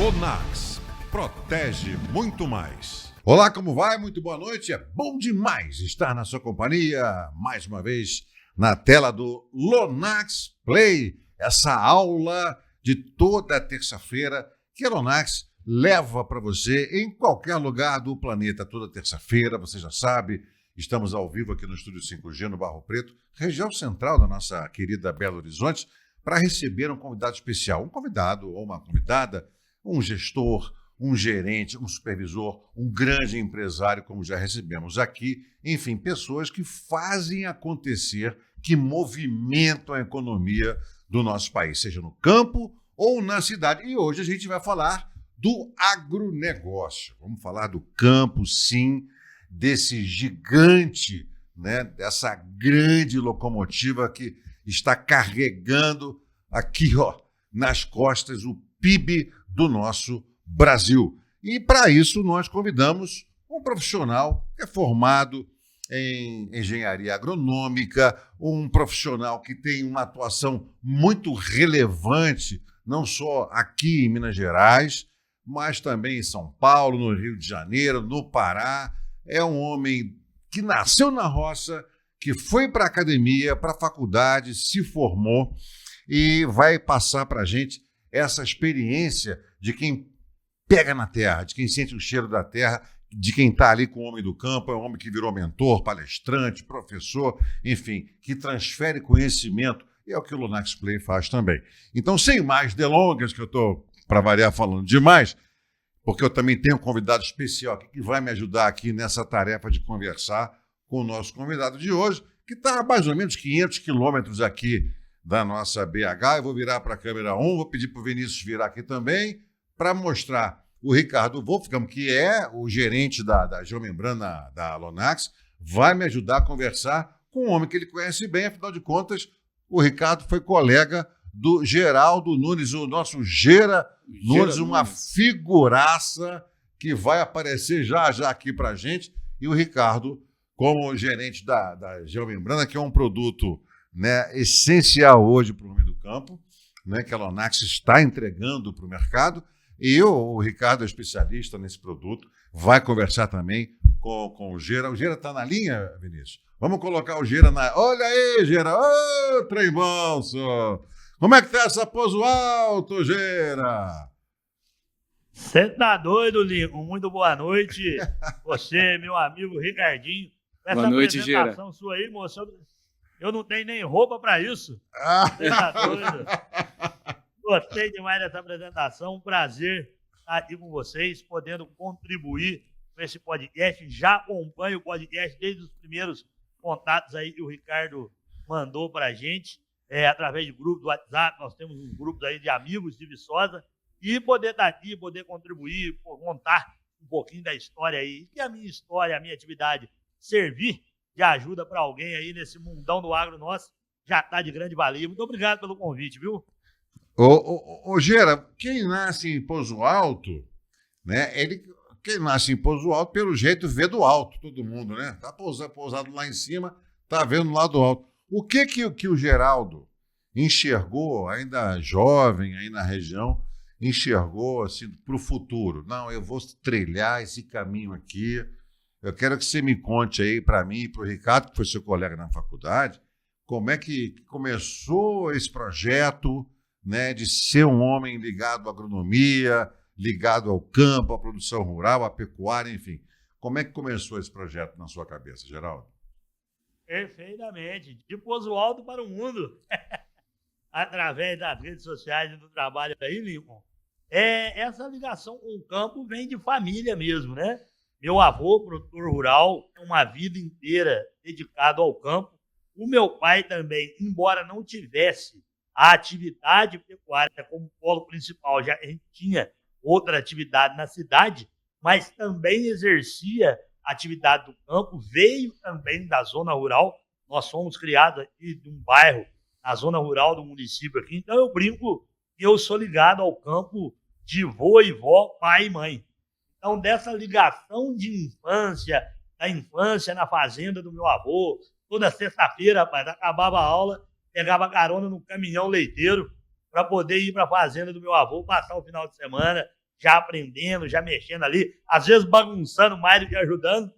Lonax protege muito mais. Olá, como vai? Muito boa noite. É bom demais estar na sua companhia, mais uma vez na tela do Lonax Play, essa aula de toda terça-feira que a Lonax leva para você em qualquer lugar do planeta. Toda terça-feira, você já sabe, estamos ao vivo aqui no Estúdio 5G no Barro Preto, região central da nossa querida Belo Horizonte, para receber um convidado especial, um convidado ou uma convidada, um gestor, um gerente, um supervisor, um grande empresário, como já recebemos aqui, enfim, pessoas que fazem acontecer, que movimentam a economia do nosso país, seja no campo ou na cidade. E hoje a gente vai falar do agronegócio. Vamos falar do campo, sim, desse gigante, né, dessa grande locomotiva que está carregando aqui, ó, nas costas o PIB do nosso Brasil. E para isso nós convidamos um profissional que é formado em engenharia agronômica, um profissional que tem uma atuação muito relevante, não só aqui em Minas Gerais, mas também em São Paulo, no Rio de Janeiro, no Pará. É um homem que nasceu na roça, que foi para a academia, para a faculdade, se formou e vai passar para a gente essa experiência de quem pega na terra, de quem sente o cheiro da terra, de quem está ali com o homem do campo, é um homem que virou mentor, palestrante, professor, enfim, que transfere conhecimento, e é o que o Lonax Play faz também. Então, sem mais delongas, que eu estou, para variar, falando demais, porque eu também tenho um convidado especial aqui que vai me ajudar aqui nessa tarefa de conversar com o nosso convidado de hoje, que está a mais ou menos 500 quilômetros aqui da nossa BH. Eu vou virar para a câmera 1, vou pedir para o Vinícius virar aqui também, para mostrar o Ricardo Wolfgang, que é o gerente da geomembrana da Lonax, vai me ajudar a conversar com um homem que ele conhece bem, afinal de contas, o Ricardo foi colega do Geraldo Nunes, o nosso Gera Nunes, uma figuraça que vai aparecer já aqui para a gente, e o Ricardo, como gerente da geomembrana, que é um produto, né, essencial hoje para o homem do campo, né, que a Lonax está entregando para o mercado, e o Ricardo é especialista nesse produto, vai conversar também com o Gera. O Gera está na linha, Vinícius? Vamos colocar o Gera na... Olha aí, Gera! Ô, trem bom, senhor! Como é que tá essa pouso alto, Gera? Você tá doido, Lincoln? Muito boa noite. Você, meu amigo Ricardinho. Boa noite, Gera. Essa apresentação sua aí, moça, eu não tenho nem roupa para isso. Você tá doido? Gostei demais dessa apresentação. Um prazer estar aqui com vocês, podendo contribuir com esse podcast. Já acompanho o podcast desde os primeiros contatos aí que o Ricardo mandou para a gente, através de grupos do WhatsApp. Nós temos uns grupos aí de amigos de Viçosa, e poder estar aqui, poder contribuir, contar um pouquinho da história aí. E a minha história, a minha atividade, servir de ajuda para alguém aí nesse mundão do agro nosso, já está de grande valia. Muito obrigado pelo convite, viu? Ô, Gera, quem nasce em Pouso Alto, né? Quem nasce em Pouso Alto, pelo jeito, vê do alto, todo mundo, né? Tá pousado lá em cima, tá vendo lá do alto. O que o Geraldo enxergou, ainda jovem, aí na região, enxergou assim, para o futuro? Não, eu vou trilhar esse caminho aqui. Eu quero que você me conte aí para mim e para o Ricardo, que foi seu colega na faculdade, como é que começou esse projeto, né, de ser um homem ligado à agronomia, ligado ao campo, à produção rural, à pecuária, enfim. Como é que começou esse projeto na sua cabeça, Geraldo? Perfeitamente. De Pouso Alto para o mundo. Através das redes sociais e do trabalho aí, Lincoln. Essa ligação com o campo vem de família mesmo, né? Meu avô, produtor rural, uma vida inteira dedicado ao campo. O meu pai também, embora não tivesse a atividade pecuária como polo principal, já a gente tinha outra atividade na cidade, mas também exercia a atividade do campo, veio também da zona rural. Nós fomos criados aqui de um bairro, na zona rural do município aqui, então eu brinco que eu sou ligado ao campo de vô e vó, pai e mãe. Então, dessa ligação de infância, da infância na fazenda do meu avô, toda sexta-feira, rapaz, acabava a aula, pegava carona no caminhão leiteiro para poder ir para a fazenda do meu avô, passar o final de semana, já aprendendo, já mexendo ali, às vezes bagunçando mais do que ajudando,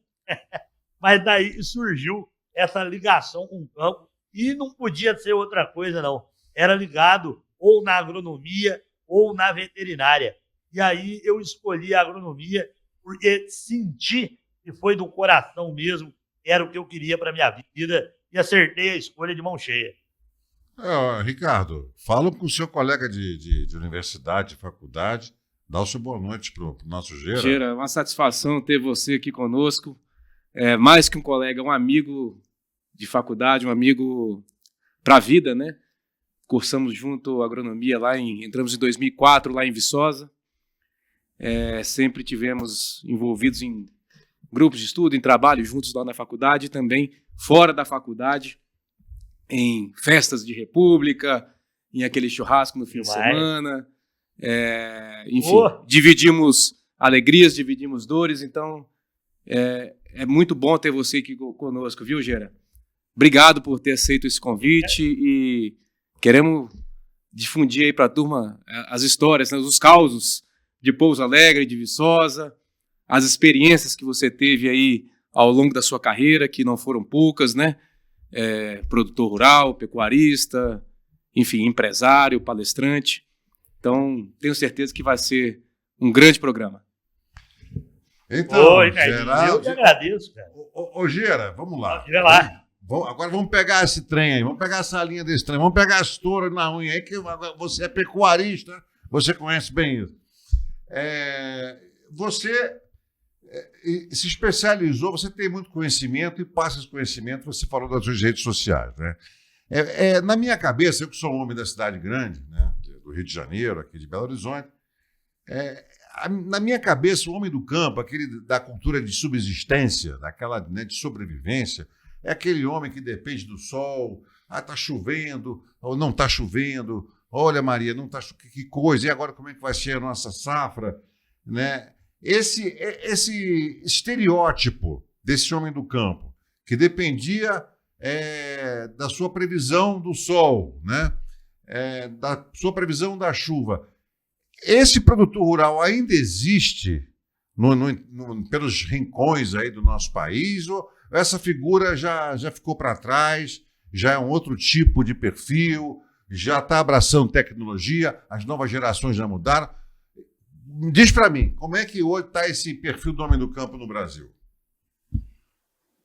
mas daí surgiu essa ligação com o campo e não podia ser outra coisa, não. Era ligado ou na agronomia ou na veterinária. E aí eu escolhi a agronomia porque senti que foi do coração mesmo, era o que eu queria para minha vida e acertei a escolha de mão cheia. Ricardo, fala com o seu colega de universidade, de faculdade, dá o seu boa noite para o nosso Gera. Gera, é uma satisfação ter você aqui conosco. Mais que um colega, um amigo de faculdade, um amigo para a vida, né? Cursamos junto agronomia entramos em 2004 lá em Viçosa. Sempre tivemos envolvidos em grupos de estudo, em trabalho juntos lá na faculdade e também fora da faculdade, em festas de república, em aquele churrasco no fim de semana. Enfim, dividimos alegrias, dividimos dores, então é muito bom ter você aqui conosco, viu, Gera? Obrigado por ter aceito esse convite e queremos difundir aí para a turma as histórias, né, os causos de Pouso Alegre, de Viçosa, as experiências que você teve aí ao longo da sua carreira, que não foram poucas, né? Produtor rural, pecuarista, enfim, empresário, palestrante. Então, tenho certeza que vai ser um grande programa. Então, eu te agradeço, cara. Ô, Gera, vamos lá. Vai lá. Agora vamos pegar esse trem aí, vamos pegar essa linha desse trem, vamos pegar as touras na unha aí, que você é pecuarista, você conhece bem isso. Você se especializou, você tem muito conhecimento e passa esse conhecimento, você falou das suas redes sociais, né? Na minha cabeça, eu que sou um homem da cidade grande, né, do Rio de Janeiro, aqui de Belo Horizonte, na minha cabeça, o homem do campo, aquele da cultura de subsistência, daquela, né, de sobrevivência, é aquele homem que depende do sol, tá chovendo, ou não está chovendo, olha, Maria, não está chovendo, que coisa, e agora como é que vai ser a nossa safra, né? Esse estereótipo desse homem do campo, que dependia da sua previsão do sol, né? Da sua previsão da chuva. Esse produtor rural ainda existe pelos rincões aí do nosso país, ou essa figura já ficou para trás, já é um outro tipo de perfil, já está abraçando tecnologia, as novas gerações já mudaram? Diz para mim, como é que hoje está esse perfil do homem do campo no Brasil?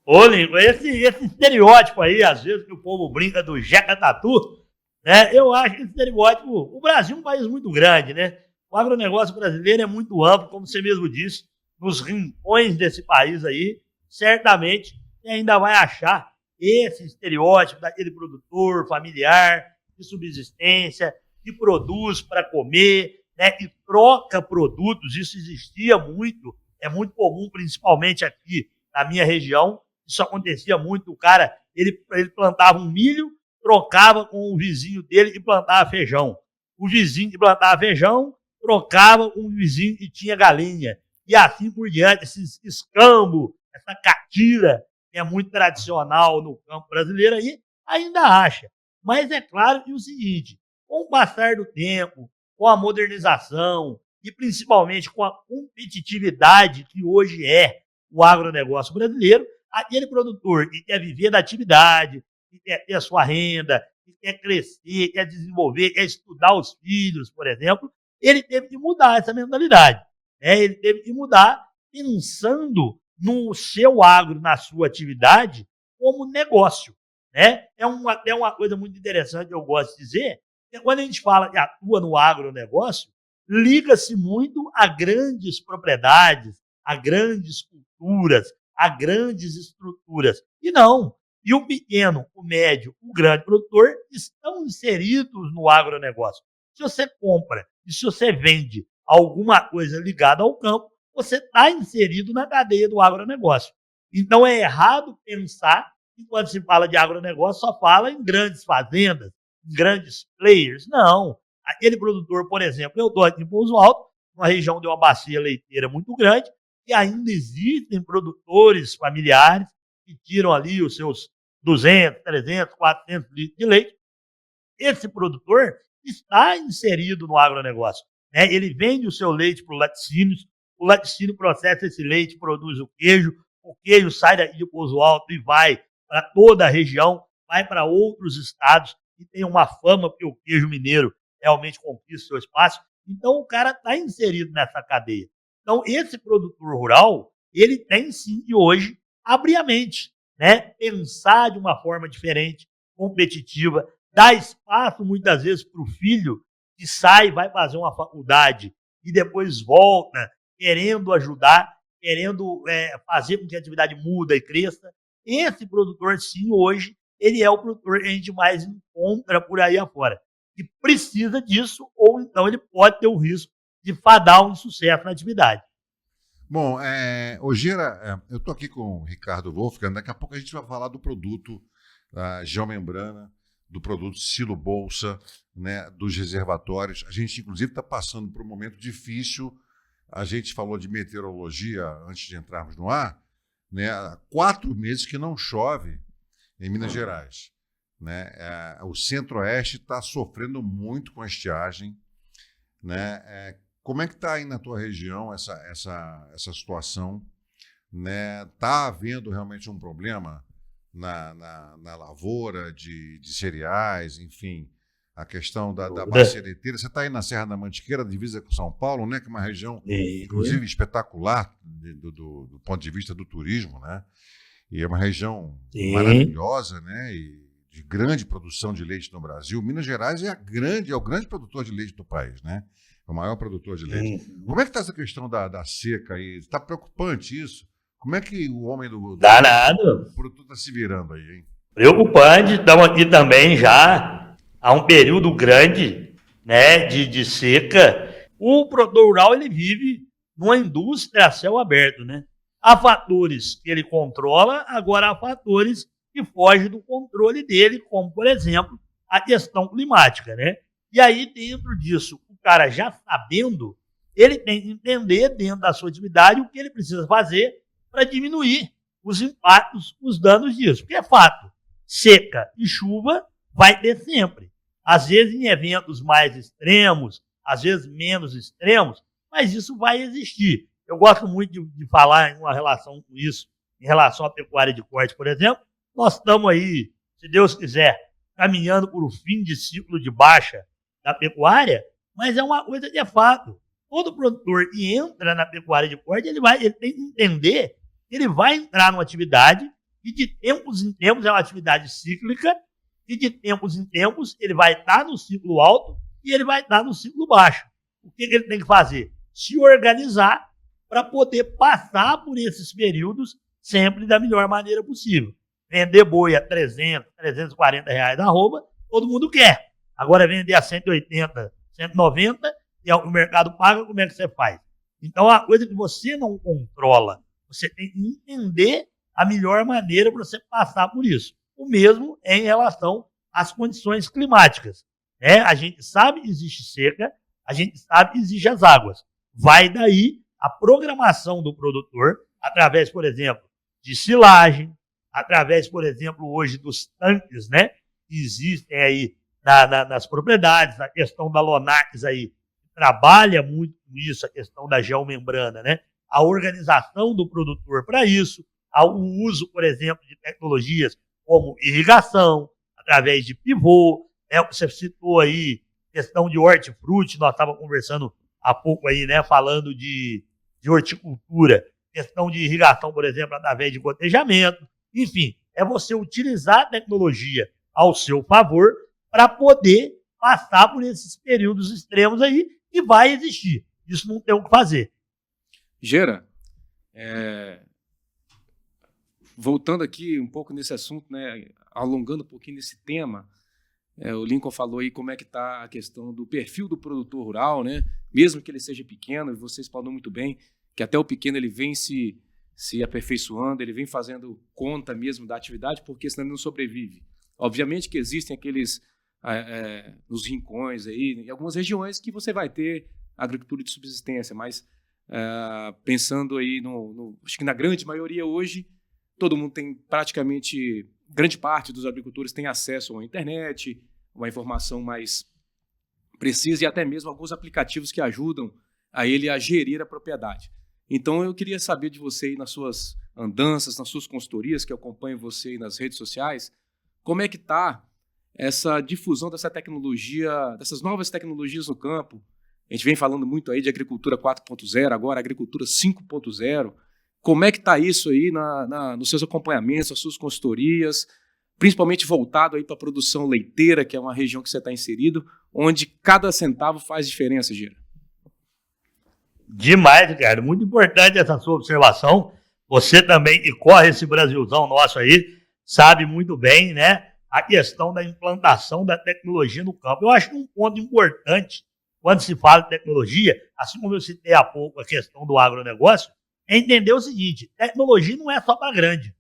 Ô, Lincoln, esse estereótipo aí, às vezes que o povo brinca do Jeca Tatu, né? Eu acho que esse estereótipo, o Brasil é um país muito grande, né? O agronegócio brasileiro é muito amplo, como você mesmo disse, nos rincões desse país aí, certamente você ainda vai achar esse estereótipo daquele produtor familiar, de subsistência, que produz para comer, né, e troca produtos. Isso existia muito, é muito comum, principalmente aqui na minha região. Isso acontecia muito. O cara, ele plantava um milho, trocava com o vizinho dele que plantava feijão. O vizinho que plantava feijão trocava com o vizinho que tinha galinha. E assim por diante, esse escambo, essa catira, que é muito tradicional no campo brasileiro aí, ainda acha. Mas é claro que é o seguinte, com o passar do tempo, com a modernização e principalmente com a competitividade que hoje é o agronegócio brasileiro, aquele produtor que quer viver da atividade, que quer ter a sua renda, que quer crescer, quer desenvolver, quer estudar os filhos, por exemplo, ele teve que mudar essa mentalidade, né? Ele teve que mudar pensando no seu agro, na sua atividade, como negócio, né? É uma coisa muito interessante que eu gosto de dizer, que quando a gente fala que atua no agronegócio, liga-se muito a grandes propriedades, a grandes culturas, a grandes estruturas. E não. E o pequeno, o médio, o grande produtor estão inseridos no agronegócio. Se você compra e se você vende alguma coisa ligada ao campo, você está inserido na cadeia do agronegócio. Então é errado pensar que quando se fala de agronegócio só fala em grandes fazendas, em grandes players. Não. Aquele produtor, por exemplo, eu estou aqui em Pouso Alto, uma região de uma bacia leiteira muito grande, e ainda existem produtores familiares que tiram ali os seus 200, 300, 400 litros de leite. Esse produtor está inserido no agronegócio. né? Ele vende o seu leite para o laticínio processa esse leite, produz o queijo sai daí de Pouso Alto e vai para toda a região, vai para outros estados e tem uma fama, porque o queijo mineiro realmente conquista o seu espaço. Então, o cara está inserido nessa cadeia. Então, esse produtor rural, ele tem sim de hoje abrir a mente, né? Pensar de uma forma diferente, competitiva, dar espaço muitas vezes para o filho que sai, vai fazer uma faculdade e depois volta querendo ajudar, querendo fazer com que a atividade muda e cresça. Esse produtor, sim, hoje, ele é o produtor que a gente mais encontra por aí afora, que precisa disso, ou então ele pode ter o risco de fadar um insucesso na atividade. Bom, Gira, eu estou aqui com o Ricardo Wolfgang, daqui a pouco a gente vai falar do produto da geomembrana, do produto Silo Bolsa, né, dos reservatórios. A gente, inclusive, está passando por um momento difícil. A gente falou de meteorologia antes de entrarmos no ar, né, há 4 meses que não chove em Minas Gerais. Né? O Centro-Oeste está sofrendo muito com a estiagem. Né? Como é que está aí na tua região essa situação? Né? Está havendo realmente um problema na lavoura de cereais, enfim, a questão da bacia leiteira. Você está aí na Serra da Mantiqueira, divisa com São Paulo, né? Que é uma região, inclusive, espetacular do ponto de vista do turismo, né? E é uma região maravilhosa, né? E de grande produção de leite no Brasil. Minas Gerais é o grande produtor de leite do país, né? É o maior produtor de leite. Como é que está essa questão da seca aí? Está preocupante isso? Como é que o homem do produtor está se virando aí, hein? Preocupante. Estamos aqui também já há um período grande, né, de seca. O produtor rural, ele vive numa indústria a céu aberto, né? Há fatores que ele controla, agora há fatores que fogem do controle dele, como, por exemplo, a questão climática, né? E aí, dentro disso, o cara já sabendo, ele tem que entender dentro da sua atividade o que ele precisa fazer para diminuir os impactos, os danos disso. Porque é fato, seca e chuva vai ter sempre. Às vezes em eventos mais extremos, às vezes menos extremos, mas isso vai existir. Eu gosto muito de falar em uma relação com isso, em relação à pecuária de corte, por exemplo. Nós estamos aí, se Deus quiser, caminhando por um fim de ciclo de baixa da pecuária, mas é uma coisa que é fato. Todo produtor que entra na pecuária de corte, ele tem que entender que ele vai entrar numa atividade e de tempos em tempos é uma atividade cíclica e de tempos em tempos ele vai estar no ciclo alto e ele vai estar no ciclo baixo. O que ele tem que fazer? Se organizar para poder passar por esses períodos sempre da melhor maneira possível. Vender boi a 300, 340 reais na arroba, todo mundo quer. Agora vender a 180, 190, e o mercado paga, como é que você faz? Então, a coisa que você não controla, você tem que entender a melhor maneira para você passar por isso. O mesmo é em relação às condições climáticas. Né? A gente sabe que existe seca, a gente sabe que existem as águas. Vai daí a programação do produtor, através, por exemplo, de silagem, através, por exemplo, hoje dos tanques, né, que existem aí nas propriedades, a questão da Lonax aí, trabalha muito com isso, a questão da geomembrana, né, a organização do produtor para isso, o uso, por exemplo, de tecnologias como irrigação, através de pivô, né, você citou aí questão de hortifruti, nós estávamos conversando há pouco aí, né, falando de horticultura, questão de irrigação, por exemplo, através de gotejamento, enfim, é você utilizar a tecnologia ao seu favor para poder passar por esses períodos extremos aí que vai existir. Isso não tem o que fazer. Gera, voltando aqui um pouco nesse assunto, né, alongando um pouquinho nesse tema, o Lincoln falou aí como é que está a questão do perfil do produtor rural, né, mesmo que ele seja pequeno, e vocês falam muito bem que até o pequeno ele vem se aperfeiçoando, ele vem fazendo conta mesmo da atividade, porque senão ele não sobrevive. Obviamente que existem aqueles nos rincões aí, em algumas regiões que você vai ter agricultura de subsistência, mas pensando aí acho que na grande maioria hoje, todo mundo tem grande parte dos agricultores tem acesso à internet, uma informação mais precisa e até mesmo alguns aplicativos que ajudam a ele a gerir a propriedade. Então, eu queria saber de você aí nas suas andanças, nas suas consultorias, que eu acompanho você aí nas redes sociais, como é que está essa difusão dessa tecnologia, dessas novas tecnologias no campo. A gente vem falando muito aí de agricultura 4.0, agora agricultura 5.0. Como é que está isso aí nos seus acompanhamentos, nas suas consultorias, principalmente voltado aí para a produção leiteira, que é uma região que você está inserido, onde cada centavo faz diferença, Gira? Demais, cara. Muito importante essa sua observação. Você também, que corre esse Brasilzão nosso aí, sabe muito bem, né, a questão da implantação da tecnologia no campo. Eu acho que um ponto importante, quando se fala de tecnologia, assim como eu citei há pouco a questão do agronegócio, é entender o seguinte: tecnologia não é só para grande.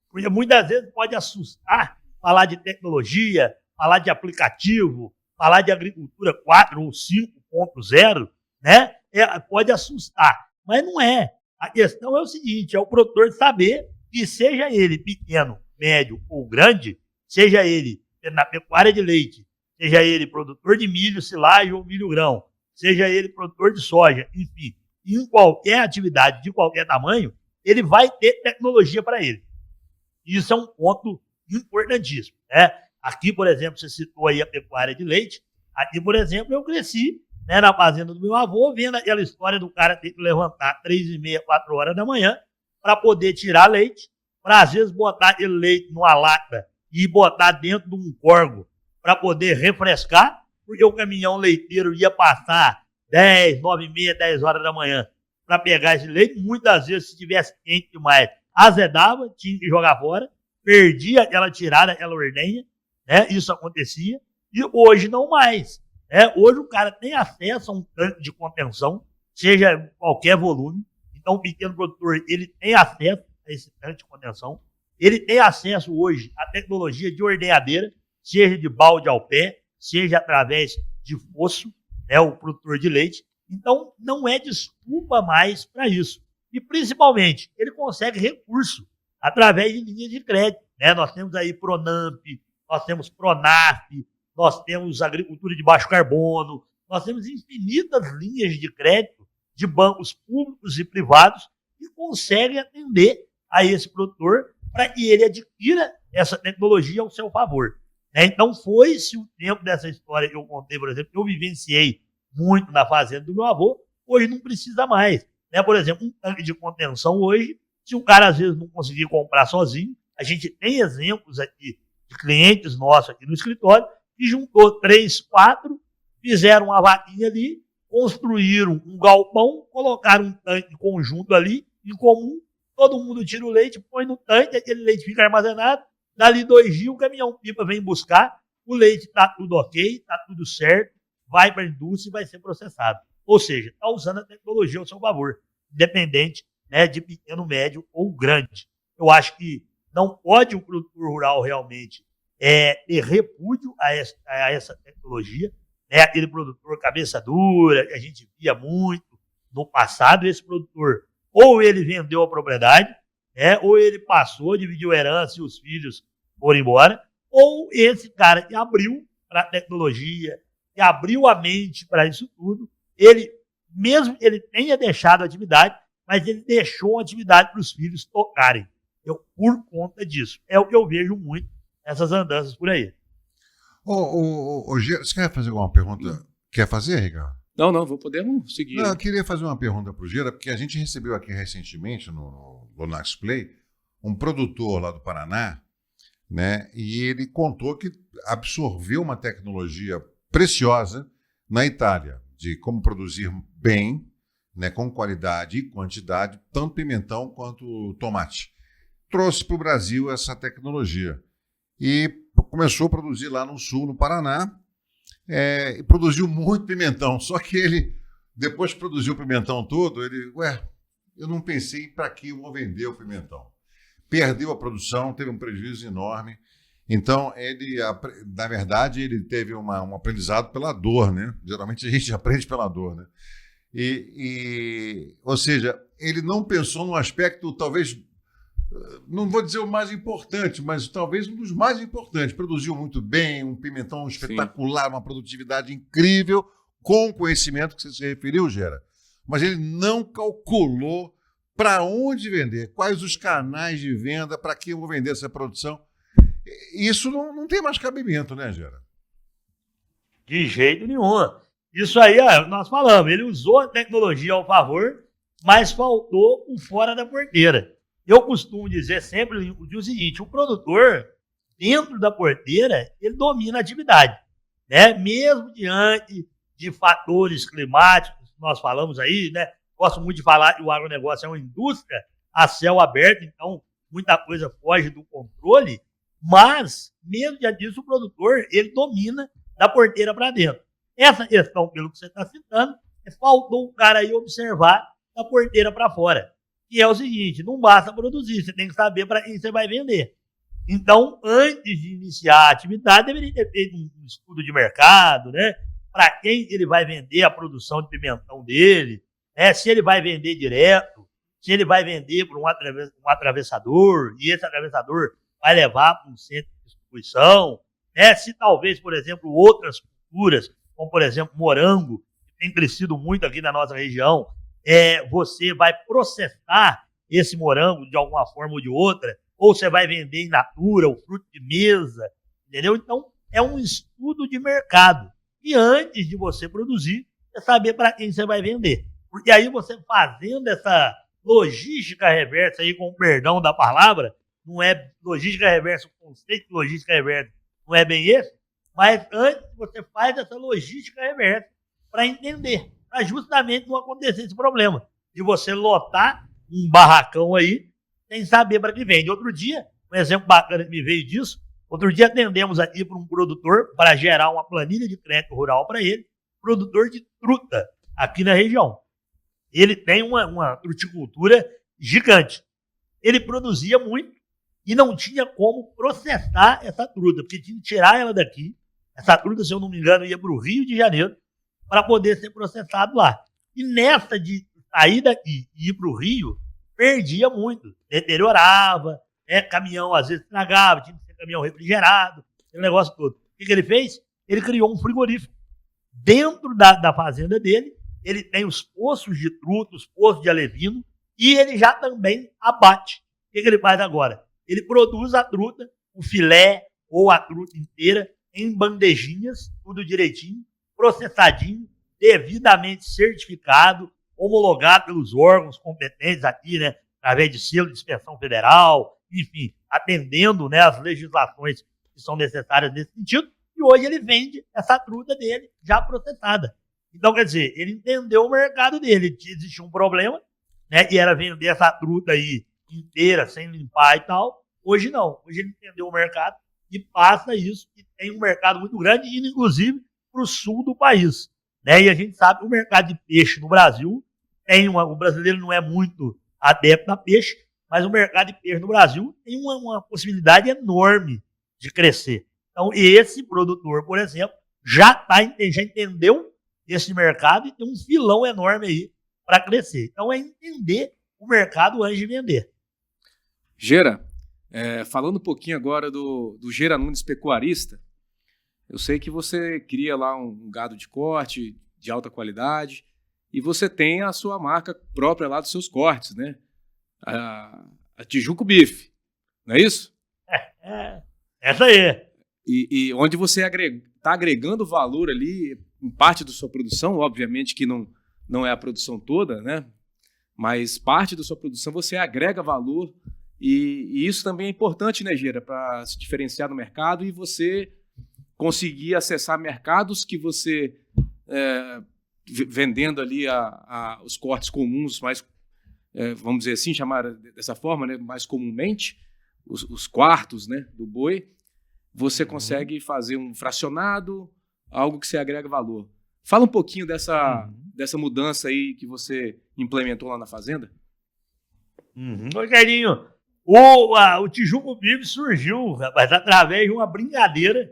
Porque muitas vezes pode assustar falar de tecnologia, falar de aplicativo, falar de agricultura 4 ou 5.0, né? Pode assustar, mas não é. A questão é o seguinte: é o produtor saber que, seja ele pequeno, médio ou grande, seja ele na pecuária de leite, seja ele produtor de milho, silagem ou milho-grão, seja ele produtor de soja, enfim, em qualquer atividade, de qualquer tamanho, ele vai ter tecnologia para ele. Isso é um ponto importantíssimo, né? Aqui, por exemplo, você citou aí a pecuária de leite. Aqui, por exemplo, eu cresci, né, na fazenda do meu avô, vendo aquela história do cara ter que levantar 3h30, 4 horas da manhã para poder tirar leite, para às vezes botar aquele leite numa lata e botar dentro de um corgo para poder refrescar, porque o caminhão leiteiro ia passar 10, 9h30, 10 horas da manhã para pegar esse leite. Muitas vezes, se tivesse quente demais, azedava, tinha que jogar fora, perdia aquela tirada, aquela ordenha, né? Isso acontecia, e hoje não mais. Hoje o cara tem acesso a um tanque de contenção, seja qualquer volume. Então o pequeno produtor, ele tem acesso a esse tanque de contenção. Ele tem acesso hoje à tecnologia de ordenhadeira, seja de balde ao pé, seja através de fosso, né, o produtor de leite. Então não é desculpa mais para isso. E principalmente, ele consegue recurso através de linhas de crédito, né? Nós temos aí Pronamp, nós temos Pronaf, nós temos agricultura de baixo carbono, nós temos infinitas linhas de crédito de bancos públicos e privados que conseguem atender a esse produtor para que ele adquira essa tecnologia ao seu favor. Então, foi-se o tempo dessa história que eu contei, por exemplo, que eu vivenciei muito na fazenda do meu avô, hoje não precisa mais. Por exemplo, um tanque de contenção hoje, se o cara às vezes não conseguir comprar sozinho, a gente tem exemplos aqui de clientes nossos aqui no escritório, que juntou 3, 4, fizeram uma vaquinha ali, construíram um galpão, colocaram um tanque conjunto ali, em comum, todo mundo tira o leite, põe no tanque, aquele leite fica armazenado, dali 2 dias o caminhão-pipa vem buscar, o leite está tudo ok, está tudo certo, vai para a indústria e vai ser processado. Ou seja, está usando a tecnologia ao seu favor, independente, né, de pequeno, médio ou grande. Eu acho que não pode o produtor rural realmente ter repúdio a essa tecnologia, né? Aquele produtor cabeça dura, que a gente via muito no passado, esse produtor, ou ele vendeu a propriedade, né, ou ele passou, dividiu a herança e os filhos foram embora, ou esse cara que abriu para a tecnologia, que abriu a mente para isso tudo, ele, mesmo que ele tenha deixado a atividade, mas ele deixou a atividade para os filhos tocarem. Por conta disso. É o que eu vejo muito nessas andanças por aí. Gera, você quer fazer alguma pergunta? Quer fazer, Ricardo? Não, podemos seguir. Não, eu queria fazer uma pergunta para o Gera, porque a gente recebeu aqui recentemente, no Lonax Play, um produtor lá do Paraná, né? E ele contou que absorveu uma tecnologia preciosa na Itália, de como produzir bem, né, com qualidade e quantidade, tanto pimentão quanto tomate. Trouxe para o Brasil essa tecnologia e começou a produzir lá no sul, no Paraná, e produziu muito pimentão. Só que ele, depois que produziu o pimentão todo, eu não pensei para que eu vou vender o pimentão. Perdeu a produção, teve um prejuízo enorme. Então, na verdade, ele teve um aprendizado pela dor, né? Geralmente a gente aprende pela dor, né? Ou seja, ele não pensou num aspecto talvez não vou dizer o mais importante, mas talvez um dos mais importantes. Produziu muito bem, um pimentão espetacular, uma produtividade incrível, com o conhecimento que você se referiu, Gera. Mas ele não calculou para onde vender, quais os canais de venda, para quem eu vou vender essa produção. Isso não tem mais cabimento, né, Gera? De jeito nenhum. Isso aí, nós falamos, ele usou a tecnologia ao favor, mas faltou o fora da porteira. Eu costumo dizer sempre o seguinte, o produtor, dentro da porteira, ele domina a atividade, né? Mesmo diante de fatores climáticos, nós falamos aí, né? Gosto muito de falar que o agronegócio é uma indústria a céu aberto, então muita coisa foge do controle, mas, mesmo diante disso, o produtor, ele domina da porteira para dentro. Essa questão, pelo que você está citando, faltou o cara aí observar da porteira para fora. Que é o seguinte, não basta produzir, você tem que saber para quem você vai vender. Então, antes de iniciar a atividade, deveria ter feito um estudo de mercado, né? Para quem ele vai vender a produção de pimentão dele, né? Se ele vai vender direto, se ele vai vender para um atravessador, e esse atravessador vai levar para um centro de distribuição, né? Se talvez, por exemplo, outras culturas, como por exemplo morango, que tem crescido muito aqui na nossa região, você vai processar esse morango de alguma forma ou de outra, ou você vai vender in natura, o fruto de mesa, entendeu? Então, é um estudo de mercado. E antes de você produzir, é saber para quem você vai vender. Porque aí você fazendo essa logística reversa aí, com o perdão da palavra, não é logística reversa, o conceito de logística reversa não é bem esse, mas antes você faz essa logística reversa para entender, para justamente não acontecer esse problema de você lotar um barracão aí sem saber para que vende. Outro dia, um exemplo bacana que me veio disso, outro dia atendemos aqui para um produtor para gerar uma planilha de crédito rural para ele, produtor de truta aqui na região. Ele tem uma fruticultura gigante. Ele produzia muito e não tinha como processar essa truta, porque tinha que tirar ela daqui. Essa truta, se eu não me engano, ia para o Rio de Janeiro para poder ser processado lá. E nessa de sair daqui e ir para o Rio, perdia muito, deteriorava, caminhão às vezes estragava, tinha que ser caminhão refrigerado, aquele negócio todo. O que ele fez? Ele criou um frigorífico. Dentro da fazenda dele, ele tem os poços de truta, os poços de alevino, e ele já também abate. O que ele faz agora? Ele produz a truta, o filé ou a truta inteira, em bandejinhas, tudo direitinho, processadinho, devidamente certificado, homologado pelos órgãos competentes aqui, né, através de selo de inspeção federal, enfim, atendendo, né, as legislações que são necessárias nesse sentido, e hoje ele vende essa truta dele já processada. Então, quer dizer, ele entendeu o mercado dele, existia um problema, né, que era vender essa truta aí inteira, sem limpar e tal. Hoje não, hoje ele entendeu o mercado e passa isso, e tem um mercado muito grande, indo inclusive para o sul do país. Né? E a gente sabe que o mercado de peixe no Brasil, o brasileiro não é muito adepto a peixe, mas o mercado de peixe no Brasil tem uma possibilidade enorme de crescer. Então, esse produtor, por exemplo, já entendeu esse mercado e tem um filão enorme aí para crescer. Então, é entender o mercado antes de vender. Gera, falando um pouquinho agora do Gera Nunes Pecuarista, eu sei que você cria lá um gado de corte, de alta qualidade, e você tem a sua marca própria lá dos seus cortes, né? A Tijuco Bife, não é isso? Essa aí. E onde você está agregando valor ali, em parte da sua produção, obviamente que não é a produção toda, né? Mas parte da sua produção você agrega valor, e isso também é importante, né, Gera, para se diferenciar no mercado e você conseguir acessar mercados que você, vendendo ali os cortes comuns, mais, vamos dizer assim, chamar dessa forma, né, mais comumente, os quartos, né, do boi, você consegue fazer um fracionado, algo que você agrega valor. Fala um pouquinho dessa mudança aí que você implementou lá na fazenda. Rogerinho, o Tijuco Bife surgiu, rapaz, através de uma brincadeira,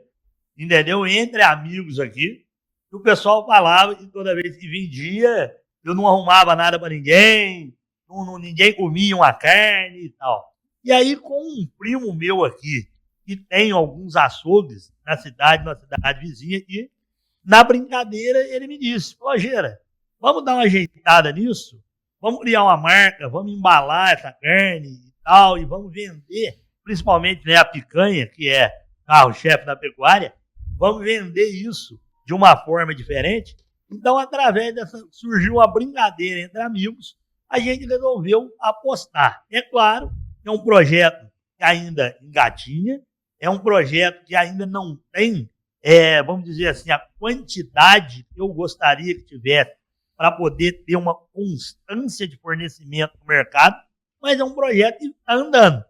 entendeu? Entre amigos aqui, que o pessoal falava que toda vez que vendia, eu não arrumava nada para ninguém, ninguém comia uma carne e tal. E aí, com um primo meu aqui, que tem alguns açougues na cidade vizinha aqui, na brincadeira ele me disse, pô, Gera, vamos dar uma ajeitada nisso? Vamos criar uma marca, vamos embalar essa carne e tal, e vamos vender, principalmente, né, a picanha, que é carro-chefe da pecuária, vamos vender isso de uma forma diferente. Então, através dessa, surgiu uma brincadeira entre amigos, a gente resolveu apostar. É claro, é um projeto que ainda engatinha, é um projeto que ainda não tem, vamos dizer assim, a quantidade que eu gostaria que tivesse para poder ter uma constância de fornecimento no mercado, mas é um projeto que está andando.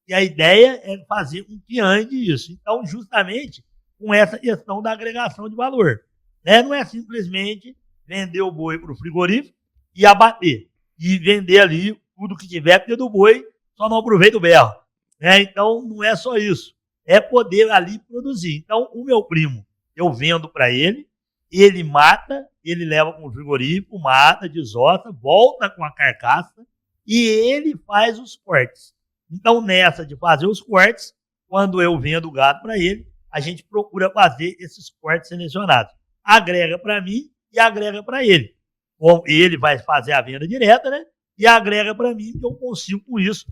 E a ideia é fazer com que ande isso. Então, justamente com essa questão da agregação de valor. Né? Não é simplesmente vender o boi para o frigorífico e abater. E vender ali tudo que tiver, porque do boi só não aproveita o berro. Né? Então, não é só isso. É poder ali produzir. Então, o meu primo, eu vendo para ele mata, ele leva com o frigorífico, mata, desossa, volta com a carcaça e ele faz os cortes. Então, nessa de fazer os cortes, quando eu vendo o gado para ele, a gente procura fazer esses cortes selecionados. Agrega para mim e agrega para ele. Bom, ele vai fazer a venda direta, né? E agrega para mim que eu consigo, com isso,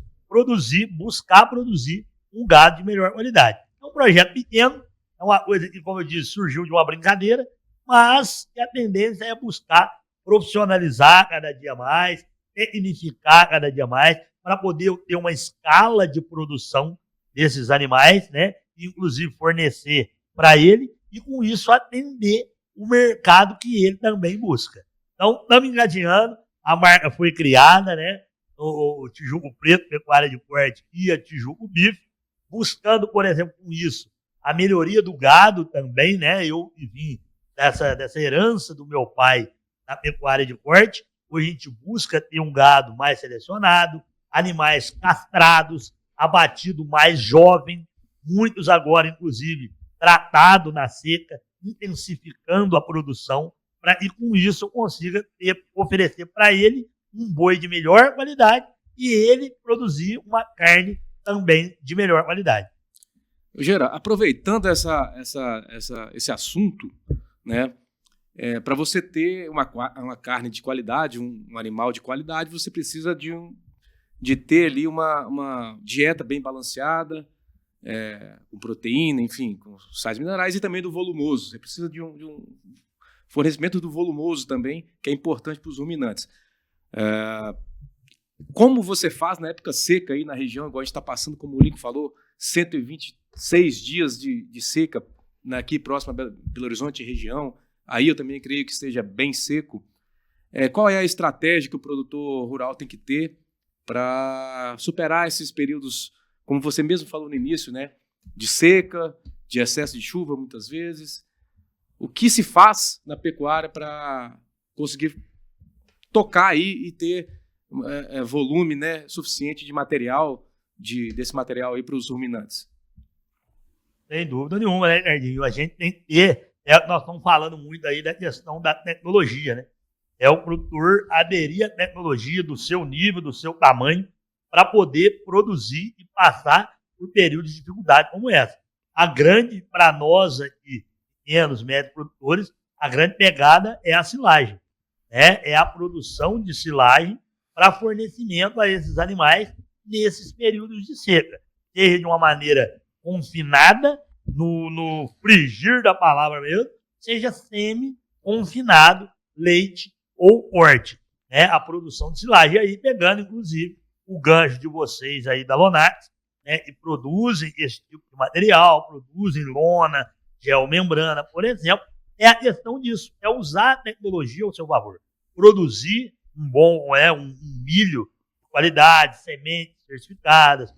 buscar produzir um gado de melhor qualidade. É um projeto pequeno, é uma coisa que, como eu disse, surgiu de uma brincadeira, mas a tendência é buscar profissionalizar cada dia mais, tecnificar cada dia mais, para poder ter uma escala de produção desses animais, né? Inclusive fornecer para ele e, com isso, atender o mercado que ele também busca. Então, estamos engatinhando, a marca foi criada, né? O Tijuco Preto, Pecuária de Corte e a Tijuco Bife, buscando, por exemplo, com isso, a melhoria do gado também, né? Eu vim dessa herança do meu pai na pecuária de corte. Hoje a gente busca ter um gado mais selecionado, animais castrados, abatido mais jovem, muitos agora, inclusive, tratado na seca, intensificando a produção, e com isso eu consiga oferecer para ele um boi de melhor qualidade e ele produzir uma carne também de melhor qualidade. Gera, aproveitando esse assunto, né, para você ter uma carne de qualidade, um animal de qualidade, você precisa de ter ali uma dieta bem balanceada, com proteína, enfim, com sais minerais e também do volumoso. Você precisa de um fornecimento do volumoso também, que é importante para os ruminantes. Como você faz na época seca aí na região, igual a gente está passando, como o Lincoln falou, 126 dias de seca aqui próximo a Belo Horizonte região, aí eu também creio que esteja bem seco. Qual é a estratégia que o produtor rural tem que ter para superar esses períodos, como você mesmo falou no início, né, de seca, de excesso de chuva muitas vezes? O que se faz na pecuária para conseguir tocar aí e ter volume, né, suficiente de material, desse material aí para os ruminantes? Sem dúvida nenhuma, né, Nerdinho? A gente tem que ter, nós estamos falando muito aí da questão da tecnologia, né? É o produtor aderir à tecnologia do seu nível, do seu tamanho, para poder produzir e passar por períodos de dificuldade como essa. A grande, para nós aqui, pequenos, médios produtores, a grande pegada é a silagem. Né? É a produção de silagem para fornecimento a esses animais nesses períodos de seca. Seja de uma maneira confinada, no frigir da palavra mesmo, seja semi-confinado, leite ou corte, né? A produção de silagem. E aí, pegando, inclusive, o gancho de vocês aí da Lonax, né, que produzem esse tipo de material, produzem lona, geomembrana, por exemplo, é a questão disso, é usar a tecnologia ao seu favor. Produzir um milho de qualidade, sementes certificadas,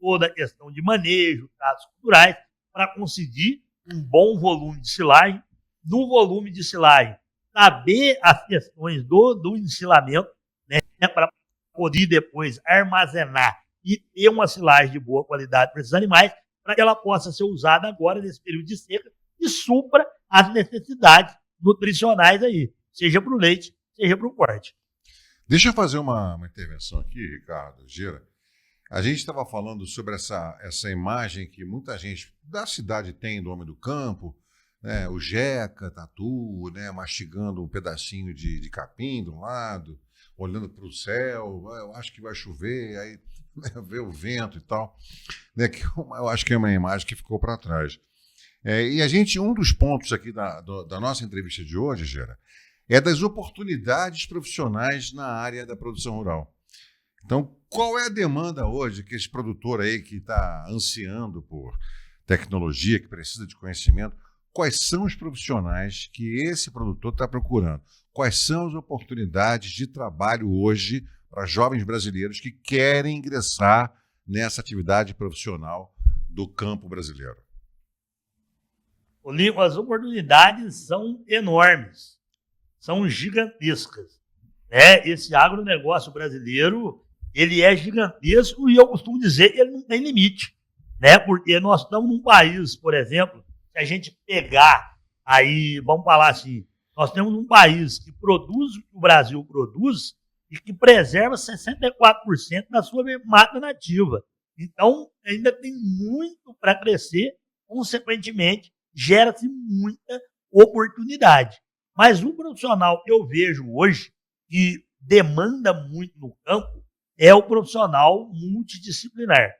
toda a questão de manejo, dados culturais, para conseguir um bom volume de silagem. No volume de silagem, saber as questões do ensilamento, né, para poder depois armazenar e ter uma silagem de boa qualidade para esses animais, para que ela possa ser usada agora nesse período de seca e supra as necessidades nutricionais aí, seja para o leite, seja para o corte. Deixa eu fazer uma intervenção aqui, Ricardo, Gira. A gente estava falando sobre essa imagem que muita gente da cidade tem do homem do campo, né? O jeca, tatu, né? Mastigando um pedacinho de capim de um lado, olhando para o céu, eu acho que vai chover, aí né, vê o vento e tal. Né? Que eu acho que é uma imagem que ficou para trás. E a gente, um dos pontos aqui da nossa entrevista de hoje, Gera, é das oportunidades profissionais na área da produção rural. Então, qual é a demanda hoje que esse produtor aí que está ansiando por tecnologia, que precisa de conhecimento, quais são os profissionais que esse produtor está procurando? Quais são as oportunidades de trabalho hoje para jovens brasileiros que querem ingressar nessa atividade profissional do campo brasileiro? Lincoln, as oportunidades são enormes, são gigantescas. Né? Esse agronegócio brasileiro, ele é gigantesco e eu costumo dizer que ele não tem limite. Né? Porque nós estamos num país, por exemplo, se a gente pegar aí, vamos falar assim, nós temos um país que produz o que o Brasil produz e que preserva 64% da sua mata nativa. Então, ainda tem muito para crescer, consequentemente, gera-se muita oportunidade. Mas o profissional que eu vejo hoje, que demanda muito no campo, é o profissional multidisciplinar.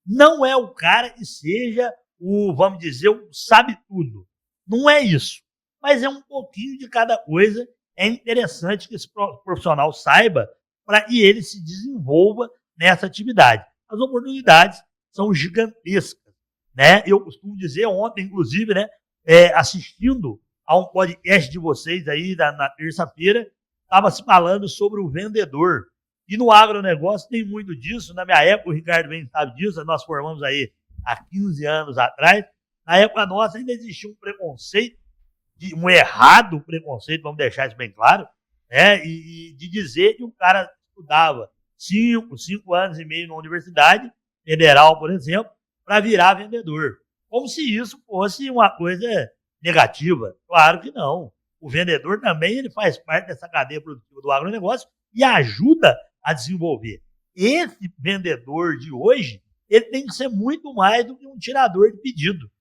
Não é o cara que seja o, vamos dizer, o sabe-tudo. Não é isso. Mas é um pouquinho de cada coisa. É interessante que esse profissional saiba para que ele se desenvolva nessa atividade. As oportunidades são gigantescas. Né? Eu costumo dizer, ontem, inclusive, né, assistindo a um podcast de vocês aí na terça-feira, estava se falando sobre o vendedor. E no agronegócio tem muito disso. Na minha época, o Ricardo bem sabe disso, nós formamos aí há 15 anos atrás. Na época nossa ainda existia um preconceito, um errado preconceito, vamos deixar isso bem claro, né? E de dizer que o cara estudava 5 anos e meio na universidade federal, por exemplo, para virar vendedor. Como se isso fosse uma coisa negativa. Claro que não. O vendedor também ele faz parte dessa cadeia produtiva do agronegócio e ajuda a desenvolver. Esse vendedor de hoje, ele tem que ser muito mais do que um tirador de pedido.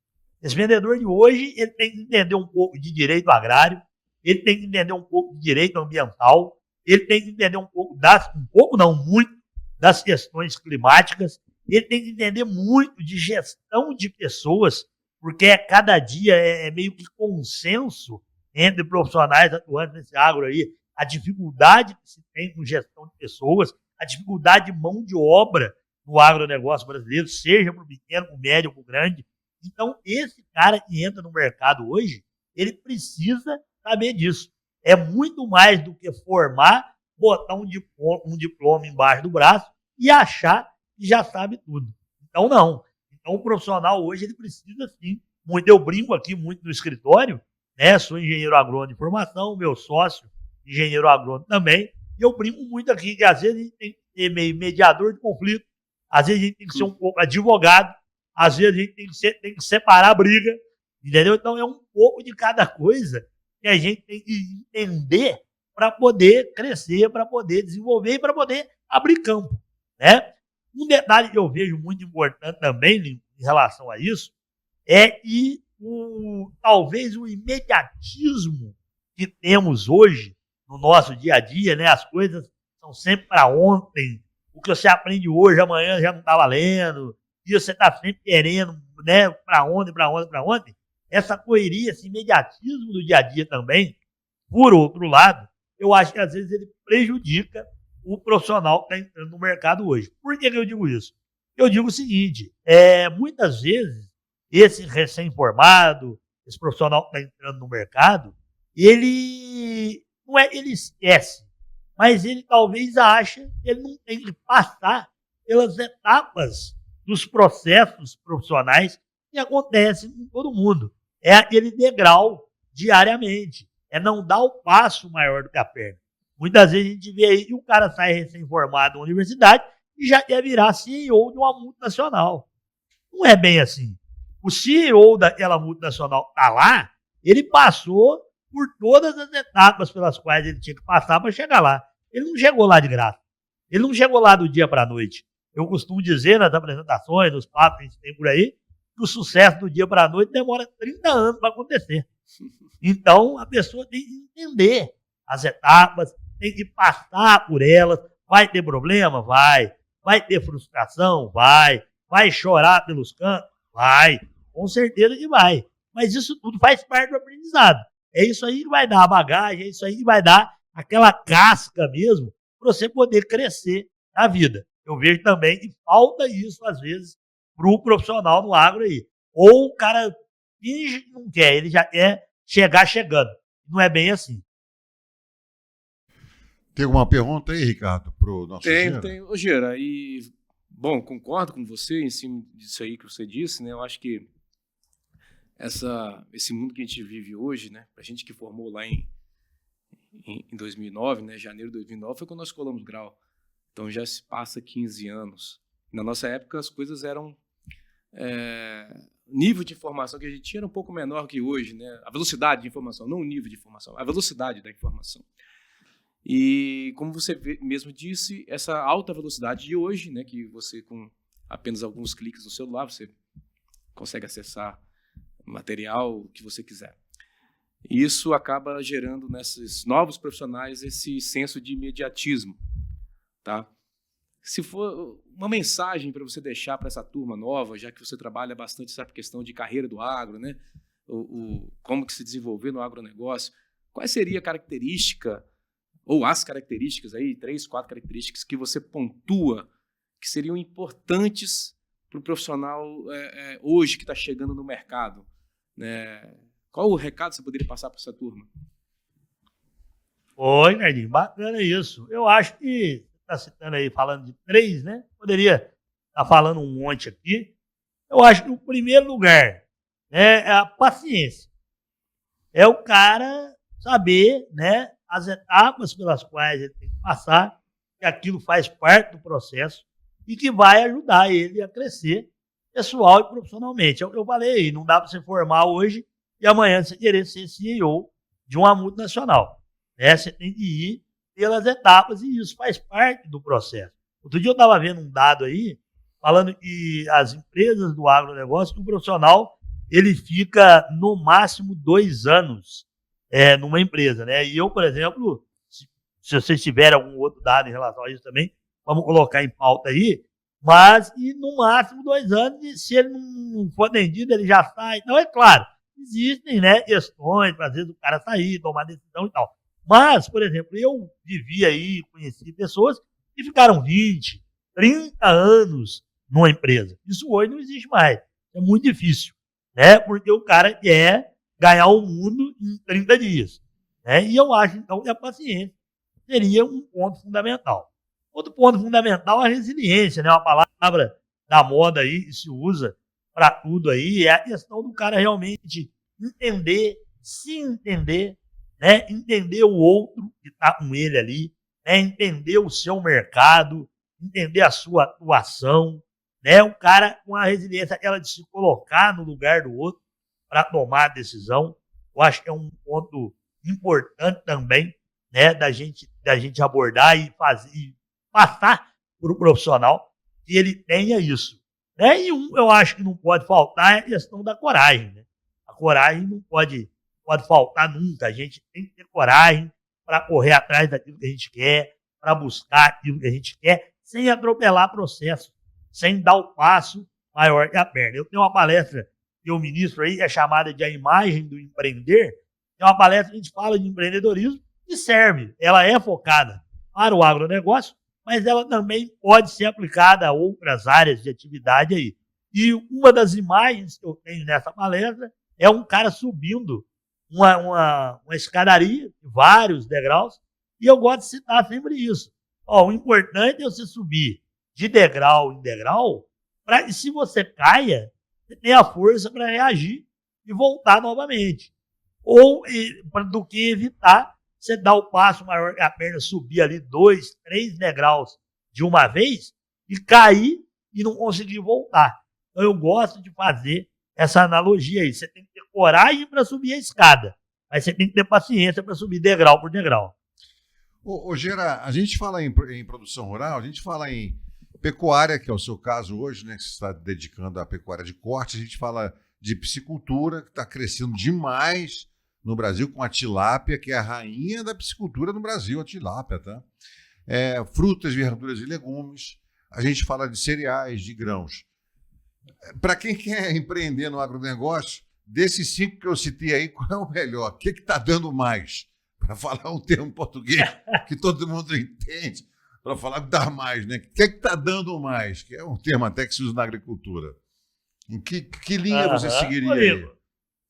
Esse vendedor de hoje, ele tem que entender um pouco de direito agrário, ele tem que entender um pouco de direito ambiental, ele tem que entender muito, das questões climáticas, ele tem que entender muito de gestão de pessoas, porque cada dia é meio que consenso entre profissionais atuantes nesse agro aí, a dificuldade que se tem com gestão de pessoas, a dificuldade de mão de obra no agronegócio brasileiro, seja para o pequeno, para o médio, para o grande. Então, esse cara que entra no mercado hoje, ele precisa saber disso. É muito mais do que formar, botar um diploma embaixo do braço e achar que já sabe tudo. Então, não. Então, o profissional hoje, ele precisa sim. Muito, eu brinco aqui muito no escritório, né? Sou engenheiro agrônomo de formação, meu sócio, engenheiro agrônomo também, e eu brinco muito aqui que às vezes a gente tem que ser meio mediador de conflito, às vezes a gente tem que ser um pouco advogado, às vezes a gente tem que separar a briga, entendeu? Então é um pouco de cada coisa que a gente tem que entender para poder crescer, para poder desenvolver e para poder abrir campo, né? Um detalhe que eu vejo muito importante também em relação a isso é que talvez o imediatismo que temos hoje no nosso dia a dia, né? As coisas são sempre para ontem. O que você aprende hoje, amanhã já não está valendo. E você está sempre querendo, né? Para ontem. Essa correria, esse imediatismo do dia a dia também, por outro lado, eu acho que às vezes ele prejudica o profissional que está entrando no mercado hoje. Por que eu digo isso? Eu digo o seguinte, muitas vezes esse recém-formado, esse profissional que está entrando no mercado, ele não é que ele esquece, mas ele talvez acha que ele não tem que passar pelas etapas dos processos profissionais que acontecem com todo mundo. É aquele degrau diariamente. É não dar o passo maior do que a perna. Muitas vezes a gente vê aí que o cara sai recém-formado da universidade e já quer virar CEO de uma multinacional. Não é bem assim. O CEO daquela multinacional está lá, ele passou por todas as etapas pelas quais ele tinha que passar para chegar lá. Ele não chegou lá de graça. Ele não chegou lá do dia para a noite. Eu costumo dizer nas apresentações, nos papos que a gente tem por aí, que o sucesso do dia para a noite demora 30 anos para acontecer. Então, a pessoa tem que entender as etapas, tem que passar por elas. Vai ter problema? Vai. Vai ter frustração? Vai. Vai chorar pelos cantos? Vai. Com certeza que vai. Mas isso tudo faz parte do aprendizado. É isso aí que vai dar a bagagem, é isso aí que vai dar aquela casca mesmo para você poder crescer na vida. Eu vejo também que falta isso, às vezes, para o profissional no agro aí. Ou o cara finge que não quer, ele já quer chegar chegando. Não é bem assim. Tem alguma pergunta aí, Ricardo, para o nosso Gera? Tem. Ô, Gera, bom, concordo com você em cima disso aí que você disse, né? Eu acho que esse mundo que a gente vive hoje, né? Pra gente que formou lá em 2009, né? Janeiro de 2009, foi quando nós colamos grau. Então já se passa 15 anos. Na nossa época as coisas eram... O nível de informação que a gente tinha era um pouco menor que hoje, né? A velocidade de informação, não o nível de informação, a velocidade da informação. E como você mesmo disse, essa alta velocidade de hoje, né, que você com apenas alguns cliques no celular, você consegue acessar o material que você quiser. E isso acaba gerando nesses novos profissionais esse senso de imediatismo, tá? Se for uma mensagem para você deixar para essa turma nova, já que você trabalha bastante essa questão de carreira do agro, né? Como que se desenvolver no agronegócio, qual seria a característica ou as características aí, 3, 4 características que você pontua que seriam importantes para o profissional hoje que está chegando no mercado, né? Qual o recado que você poderia passar para essa turma? Oi, Nardinho, bacana isso. Eu acho que você está citando aí, falando de 3, né? Poderia estar falando um monte aqui. Eu acho que o primeiro lugar, né, é a paciência. É o cara saber, né, as etapas pelas quais ele tem que passar, que aquilo faz parte do processo e que vai ajudar ele a crescer pessoal e profissionalmente. Eu falei, não dá para você formar hoje e amanhã você querer ser CEO de uma multinacional. Né? Você tem que ir pelas etapas e isso faz parte do processo. Outro dia eu estava vendo um dado aí, falando que as empresas do agronegócio, o profissional, ele fica no máximo 2 anos numa empresa, né? E eu, por exemplo, se vocês tiverem algum outro dado em relação a isso também, vamos colocar em pauta aí, mas e no máximo 2 anos, e se ele não for atendido, ele já sai. Então, é claro, existem, né, questões, às vezes o cara sair, tomar decisão e tal. Mas, por exemplo, eu vivi aí, conheci pessoas que ficaram 20, 30 anos numa empresa. Isso hoje não existe mais. É muito difícil, né? Porque o cara quer ganhar o mundo em 30 dias. Né? E eu acho, então, que a paciência seria um ponto fundamental. Outro ponto fundamental é a resiliência, né? Uma palavra da moda aí que se usa para tudo aí, é a questão do cara realmente entender, se entender, né? Entender o outro que está com ele ali, né? Entender o seu mercado, entender a sua atuação, né? O cara com a resiliência, aquela de se colocar no lugar do outro para tomar a decisão. Eu acho que é um ponto importante também, né? Da gente abordar e passar para o profissional que ele tenha isso. Né? E eu acho que não pode faltar é a questão da coragem. Né? A coragem não pode faltar nunca. A gente tem que ter coragem para correr atrás daquilo que a gente quer, para buscar aquilo que a gente quer, sem atropelar processo, sem dar o passo maior que a perna. Eu tenho uma palestra que eu ministro aí, é chamada de A Imagem do Empreender. É uma palestra que a gente fala de empreendedorismo e serve. Ela é focada para o agronegócio, mas ela também pode ser aplicada a outras áreas de atividade aí. E uma das imagens que eu tenho nessa palestra é um cara subindo uma escadaria de vários degraus, e eu gosto de citar sempre isso. O importante é você subir de degrau em degrau, para que se você caia, você tenha a força para reagir e voltar novamente. Ou do que evitar você dar o passo maior que a perna, subir ali 2, 3 degraus de uma vez e cair e não conseguir voltar. Então eu gosto de fazer essa analogia aí. Você tem que ter coragem para subir a escada, mas você tem que ter paciência para subir degrau por degrau. Gera, a gente fala em produção rural, a gente fala em Pecuária, que é o seu caso hoje, né, que você está dedicando à pecuária de corte, a gente fala de piscicultura, que está crescendo demais no Brasil, com a tilápia, que é a rainha da piscicultura no Brasil, a tilápia, tá? Frutas, verduras e legumes. A gente fala de cereais, de grãos. Para quem quer empreender no agronegócio, desses 5 que eu citei aí, qual é o melhor? O que está dando mais? Para falar um termo português que todo mundo entende, para falar que dá mais, né? O que está dando mais? Que é um termo até que se usa na agricultura. Em que linha você seguiria aí? O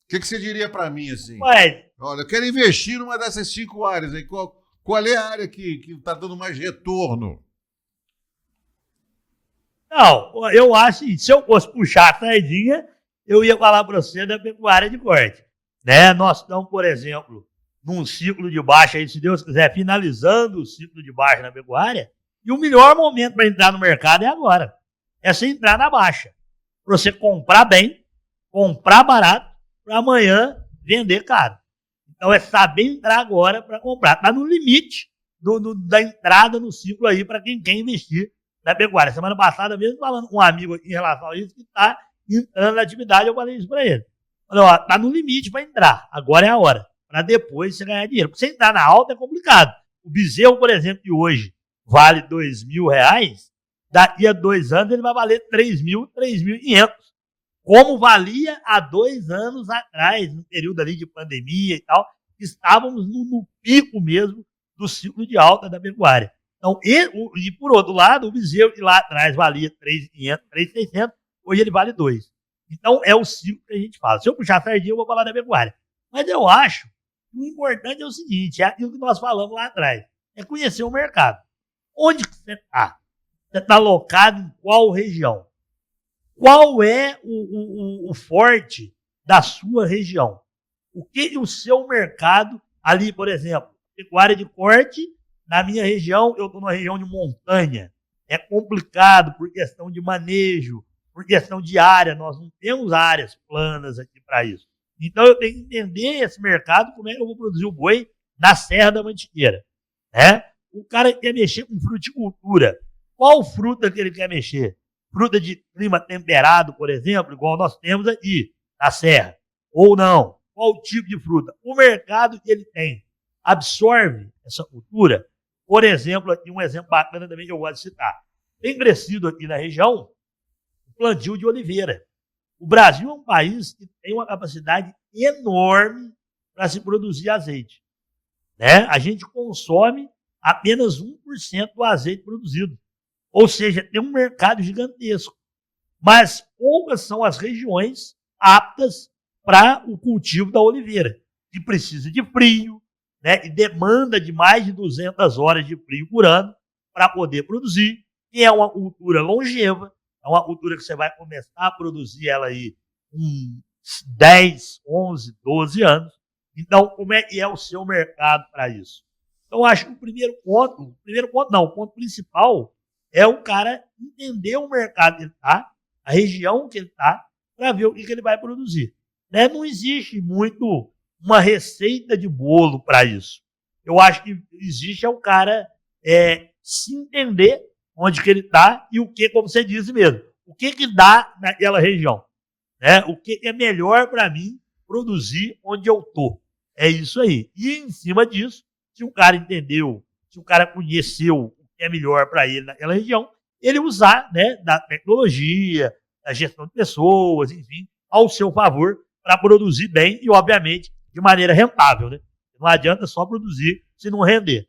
que você diria para mim assim? Olha, eu quero investir numa dessas 5 áreas aí. Qual é a área que está dando mais retorno? Não, eu acho que se eu fosse puxar a sardinha, eu ia falar para você da pecuária de corte. Né? Nós estamos, por exemplo, num ciclo de baixa, aí, se Deus quiser, finalizando o ciclo de baixa na pecuária, e o melhor momento para entrar no mercado é agora. É você entrar na baixa. Para você comprar bem, comprar barato, para amanhã vender caro. Então é saber entrar agora para comprar. Está no limite da entrada no ciclo aí para quem quer investir na pecuária. Semana passada mesmo, falando com um amigo aqui em relação a isso, que está entrando na atividade, eu falei isso para ele. Falei, ó, está no limite para entrar, agora é a hora, para depois você ganhar dinheiro. Porque você entrar na alta é complicado. O bezerro, por exemplo, que hoje vale R$2.000, daqui a 2 anos ele vai valer 3.000, 3.500. Como valia há 2 anos atrás, no período ali de pandemia e tal, estávamos no pico mesmo do ciclo de alta da pecuária. Então, e por outro lado, o bezerro que lá atrás valia 3.500, 3.600, hoje ele vale 2. Então, é o ciclo que a gente fala. Se eu puxar a sardinha, eu vou falar da pecuária. Mas eu acho que o importante é o seguinte, é aquilo que nós falamos lá atrás, é conhecer o mercado. Onde que você está? Você está alocado em qual região? Qual é o forte da sua região? O que o seu mercado, ali, por exemplo, pecuária de corte, na minha região, eu estou numa região de montanha. É complicado por questão de manejo, por questão de área. Nós não temos áreas planas aqui para isso. Então, eu tenho que entender esse mercado, como é que eu vou produzir o boi na Serra da Mantiqueira. Né? O cara quer mexer com fruticultura. Qual fruta que ele quer mexer? Fruta de clima temperado, por exemplo, igual nós temos aqui na Serra. Ou não? Qual tipo de fruta? O mercado que ele tem absorve essa cultura. Por exemplo, aqui um exemplo bacana também que eu gosto de citar. Tem crescido aqui na região o plantio de oliveira. O Brasil é um país que tem uma capacidade enorme para se produzir azeite. Né? A gente consome apenas 1% do azeite produzido. Ou seja, tem um mercado gigantesco. Mas poucas são as regiões aptas para o cultivo da oliveira, que precisa de frio, né, e demanda de mais de 200 horas de frio por ano para poder produzir, e é uma cultura longeva, é uma cultura que você vai começar a produzir ela aí com 10, 11, 12 anos. Então, como é que é o seu mercado para isso? Então, eu acho que o ponto principal é o cara entender o mercado que ele está, a região que ele está, para ver o que ele vai produzir. Né? Não existe muito uma receita de bolo para isso. Eu acho que existe o cara se entender onde que ele está e o que, como você disse mesmo, o que dá naquela região. Né? O que é melhor para mim produzir onde eu estou. É isso aí. E em cima disso, se o cara entendeu, se o cara conheceu o que é melhor para ele naquela região, ele usar, né, da tecnologia, da gestão de pessoas, enfim, ao seu favor para produzir bem e, obviamente, de maneira rentável. Né? Não adianta só produzir se não render.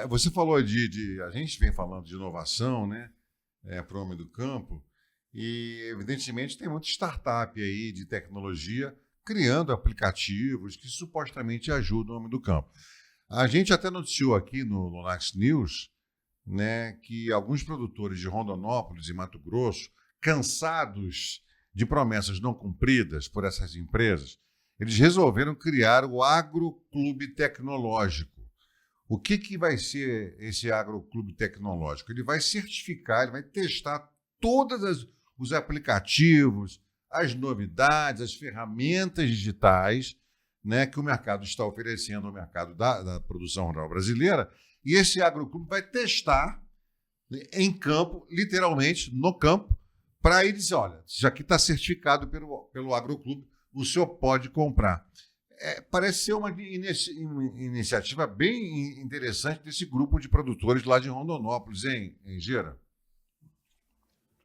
Você falou a gente vem falando de inovação, né, para o homem do campo, e evidentemente tem muita startup aí de tecnologia criando aplicativos que supostamente ajudam o homem do campo. A gente até noticiou aqui no Lonax News, né, que alguns produtores de Rondonópolis e Mato Grosso, cansados de promessas não cumpridas por essas empresas, eles resolveram criar o Agroclube Tecnológico. O que vai ser esse Agroclube Tecnológico? Ele vai certificar, ele vai testar todos os aplicativos, as novidades, as ferramentas digitais, né, que o mercado está oferecendo ao mercado da produção rural brasileira, e esse Agroclube vai testar, em campo, literalmente, no campo, para ele dizer, olha, isso aqui está certificado pelo Agroclube, o senhor pode comprar. Parece ser uma iniciativa bem interessante desse grupo de produtores lá de Rondonópolis, hein, Gera?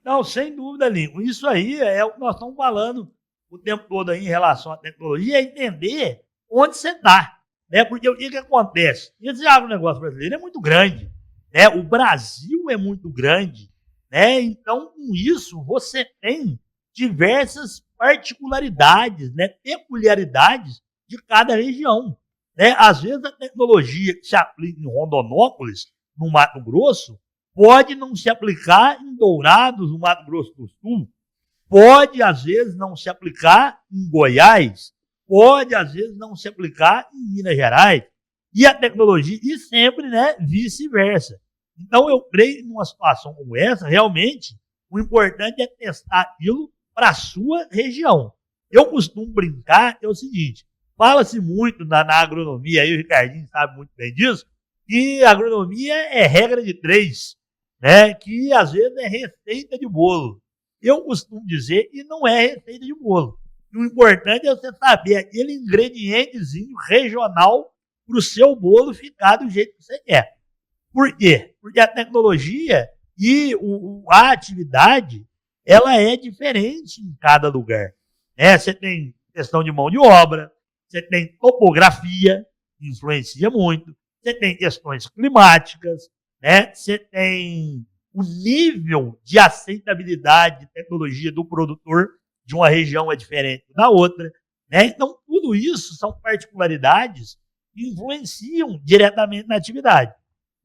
Não, sem dúvida, Lincoln. Isso aí é o que nós estamos falando o tempo todo aí em relação à tecnologia, é entender onde você está. Né? Porque o que acontece? Esse agronegócio brasileiro é muito grande. Né? O Brasil é muito grande. Né? Então, com isso, você tem diversas particularidades, né? Peculiaridades de cada região. Né? Às vezes, a tecnologia que se aplica em Rondonópolis, no Mato Grosso, pode não se aplicar em Dourados, no Mato Grosso do Sul, pode, às vezes, não se aplicar em Goiás, pode, às vezes, não se aplicar em Minas Gerais. E a tecnologia, e sempre, né, vice-versa. Então, eu creio que numa situação como essa, realmente, o importante é testar aquilo para a sua região. Eu costumo brincar, é o seguinte, fala-se muito na agronomia, aí o Ricardinho sabe muito bem disso, que a agronomia é regra de 3, né, que às vezes é receita de bolo. Eu costumo dizer que não é receita de bolo. E o importante é você saber aquele ingredientezinho regional para o seu bolo ficar do jeito que você quer. Por quê? Porque a tecnologia e a atividade, ela é diferente em cada lugar. Né? Você tem questão de mão de obra, você tem topografia, que influencia muito, você tem questões climáticas, né? Você tem o nível de aceitabilidade de tecnologia do produtor de uma região é diferente da outra. Né? Então, tudo isso são particularidades que influenciam diretamente na atividade.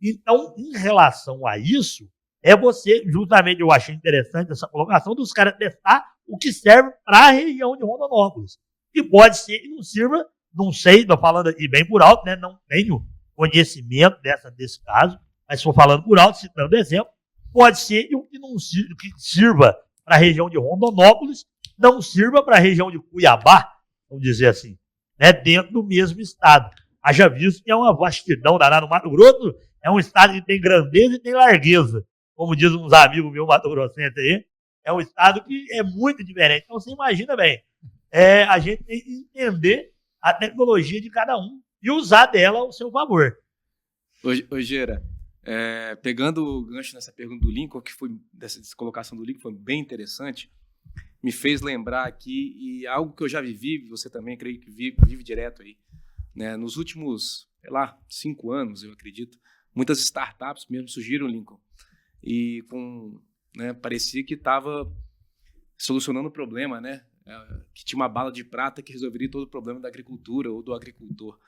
Então, em relação a isso, você, justamente eu achei interessante essa colocação dos caras testar o que serve para a região de Rondonópolis. E pode ser que não sirva, não sei, estou falando aqui bem por alto, né? Não tenho conhecimento desse caso, mas estou falando por alto, citando exemplo, pode ser que o que não sirva para a região de Rondonópolis não sirva para a região de Cuiabá, vamos dizer assim, né? Dentro do mesmo estado. Haja visto que é uma vastidão danada no Mato Grosso, é um estado que tem grandeza e tem largueza, como dizem uns amigos meus mato-grossenses aí, é um estado que é muito diferente. Então, você imagina bem, a gente tem que entender a tecnologia de cada um e usar dela ao seu favor. Ô Gera, pegando o gancho nessa pergunta do Lincoln, que foi dessa colocação do Lincoln, foi bem interessante, me fez lembrar aqui, e algo que eu já vivi, você também creio que vive direto aí, né? Nos últimos, 5 anos, eu acredito, muitas startups mesmo surgiram, Lincoln, e parecia que estava solucionando o problema, né? Que tinha uma bala de prata que resolveria todo o problema da agricultura ou do agricultor.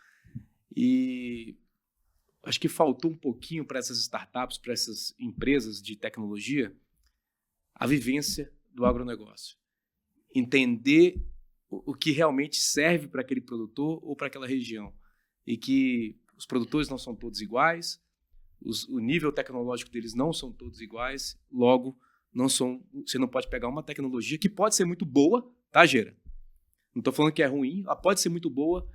E acho que faltou um pouquinho para essas startups, para essas empresas de tecnologia, a vivência do agronegócio. Entender o que realmente serve para aquele produtor ou para aquela região. E que os produtores não são todos iguais, o nível tecnológico deles não são todos iguais, logo, você não pode pegar uma tecnologia que pode ser muito boa, tá, Gera? Não estou falando que é ruim, ela pode ser muito boa,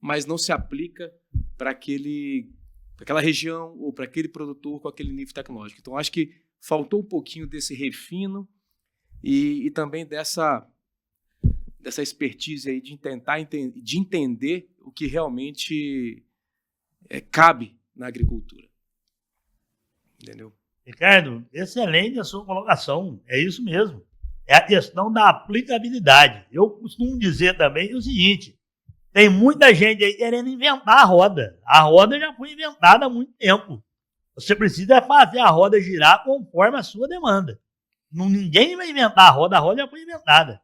mas não se aplica para aquela região ou para aquele produtor com aquele nível tecnológico. Então, acho que faltou um pouquinho desse refino e também dessa expertise aí de tentar de entender o que realmente cabe na agricultura. Entendeu? Ricardo, excelente a sua colocação. É isso mesmo. É a questão da aplicabilidade. Eu costumo dizer também o seguinte, tem muita gente aí querendo inventar a roda. A roda já foi inventada há muito tempo. Você precisa fazer a roda girar conforme a sua demanda. Ninguém vai inventar a roda já foi inventada.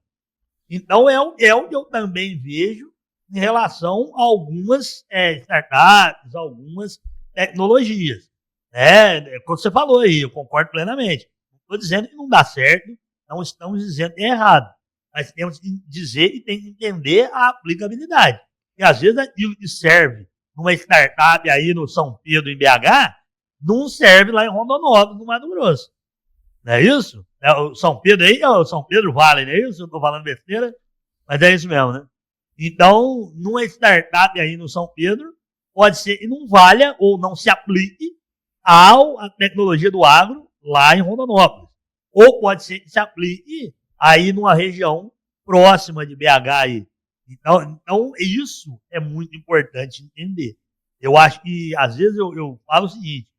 Então, é o que eu também vejo em relação a algumas startups, algumas tecnologias. Como você falou aí, eu concordo plenamente. Não estou dizendo que não dá certo, não estamos dizendo que é errado. Mas temos que dizer e tem que entender a aplicabilidade. E às vezes aquilo que serve numa startup aí no São Pedro, em BH, não serve lá em Rondonópolis, no Mato Grosso. Não é isso? O São Pedro aí é o São Pedro Vale, não é isso? Eu estou falando besteira, mas é isso mesmo, né? Então, numa startup aí no São Pedro, pode ser que não valha ou não se aplique à tecnologia do agro lá em Rondonópolis. Ou pode ser que se aplique aí numa região próxima de BH aí. Então isso é muito importante entender. Eu acho que, às vezes, eu falo o seguinte,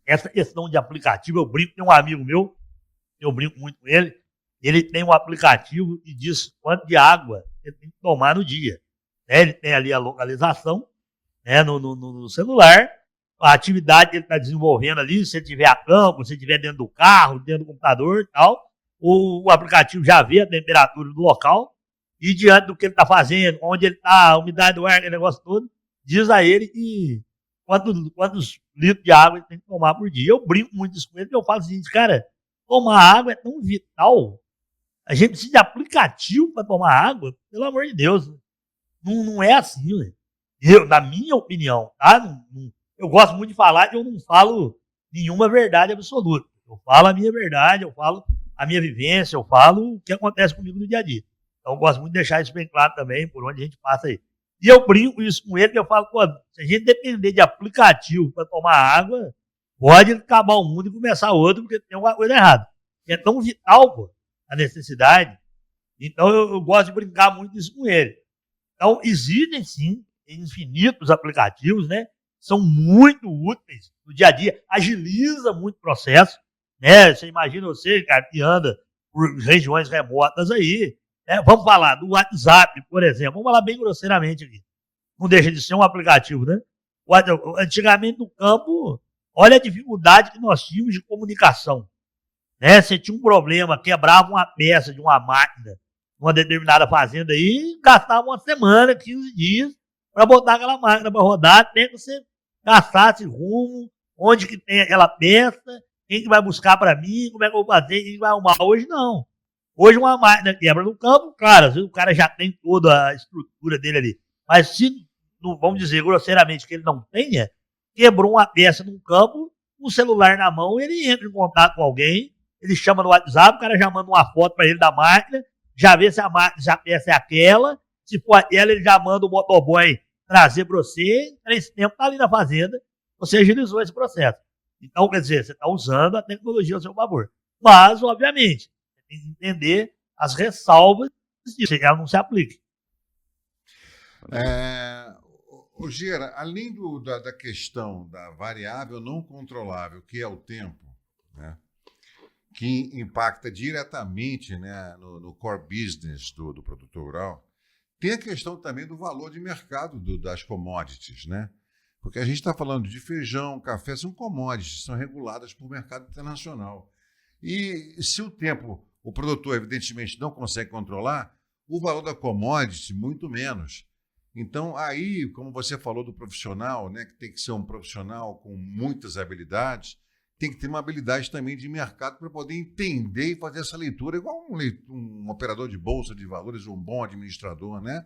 essa questão de aplicativo, eu brinco, tem um amigo meu, eu brinco muito com ele tem um aplicativo que diz quanto de água ele tem que tomar no dia. Né? Ele tem ali a localização, né, no celular, a atividade que ele está desenvolvendo ali, se ele estiver a campo, se ele estiver dentro do carro, dentro do computador e tal, o aplicativo já vê a temperatura do local e diante do que ele está fazendo, onde ele está, a umidade do ar, aquele negócio todo, diz a ele que quantos litros de água ele tem que tomar por dia. Eu brinco muito isso com ele, porque eu falo o seguinte, cara, tomar água é tão vital. A gente precisa de aplicativo para tomar água, pelo amor de Deus. Não é assim, né? Na minha opinião, tá? Eu gosto muito de falar e eu não falo nenhuma verdade absoluta. Eu falo a minha verdade, eu falo a minha vivência, eu falo o que acontece comigo no dia a dia. Então eu gosto muito de deixar isso bem claro também, por onde a gente passa aí. E eu brinco isso com ele, que eu falo, pô, se a gente depender de aplicativo para tomar água, pode acabar o mundo e começar outro, porque tem alguma coisa errada. É tão vital, pô, a necessidade. Então eu gosto de brincar muito isso com ele. Então existem sim infinitos aplicativos, né? São muito úteis no dia a dia, agiliza muito o processo, né? Você imagina você, cara, que anda por regiões remotas aí, né? Vamos falar do WhatsApp, por exemplo, vamos falar bem grosseiramente aqui. Não deixa de ser um aplicativo, né? Antigamente no campo, olha a dificuldade que nós tínhamos de comunicação. Né? Você tinha um problema, quebrava uma peça de uma máquina numa determinada fazenda aí, gastava uma semana, 15 dias, para botar aquela máquina para rodar, até que você gastasse rumo, onde que tem aquela peça, quem que vai buscar para mim, como é que eu vou fazer, quem que vai arrumar. Hoje não. Hoje uma máquina quebra no campo, claro, às vezes o cara já tem toda a estrutura dele ali. Mas se, vamos dizer grosseiramente, que ele não tenha, quebrou uma peça num campo, um celular na mão, ele entra em contato com alguém, ele chama no WhatsApp, o cara já manda uma foto para ele da máquina, já vê se a peça é aquela, se for aquela, ele já manda o motoboy trazer para você, nesse tempo está ali na fazenda, você agilizou esse processo. Então, quer dizer, você está usando a tecnologia ao seu favor. Mas, obviamente, você tem que entender as ressalvas disso, que ela não se aplique. Gira, além da questão da variável não controlável, que é o tempo, né, que impacta diretamente, né, no core business do produtor rural, tem a questão também do valor de mercado das commodities, né? Porque a gente está falando de feijão, café, são commodities, são reguladas por mercado internacional. E se o produtor, evidentemente, não consegue controlar, o valor da commodity, muito menos. Então, aí, como você falou do profissional, né, que tem que ser um profissional com muitas habilidades, tem que ter uma habilidade também de mercado para poder entender e fazer essa leitura, igual um operador de bolsa de valores, um bom administrador, né?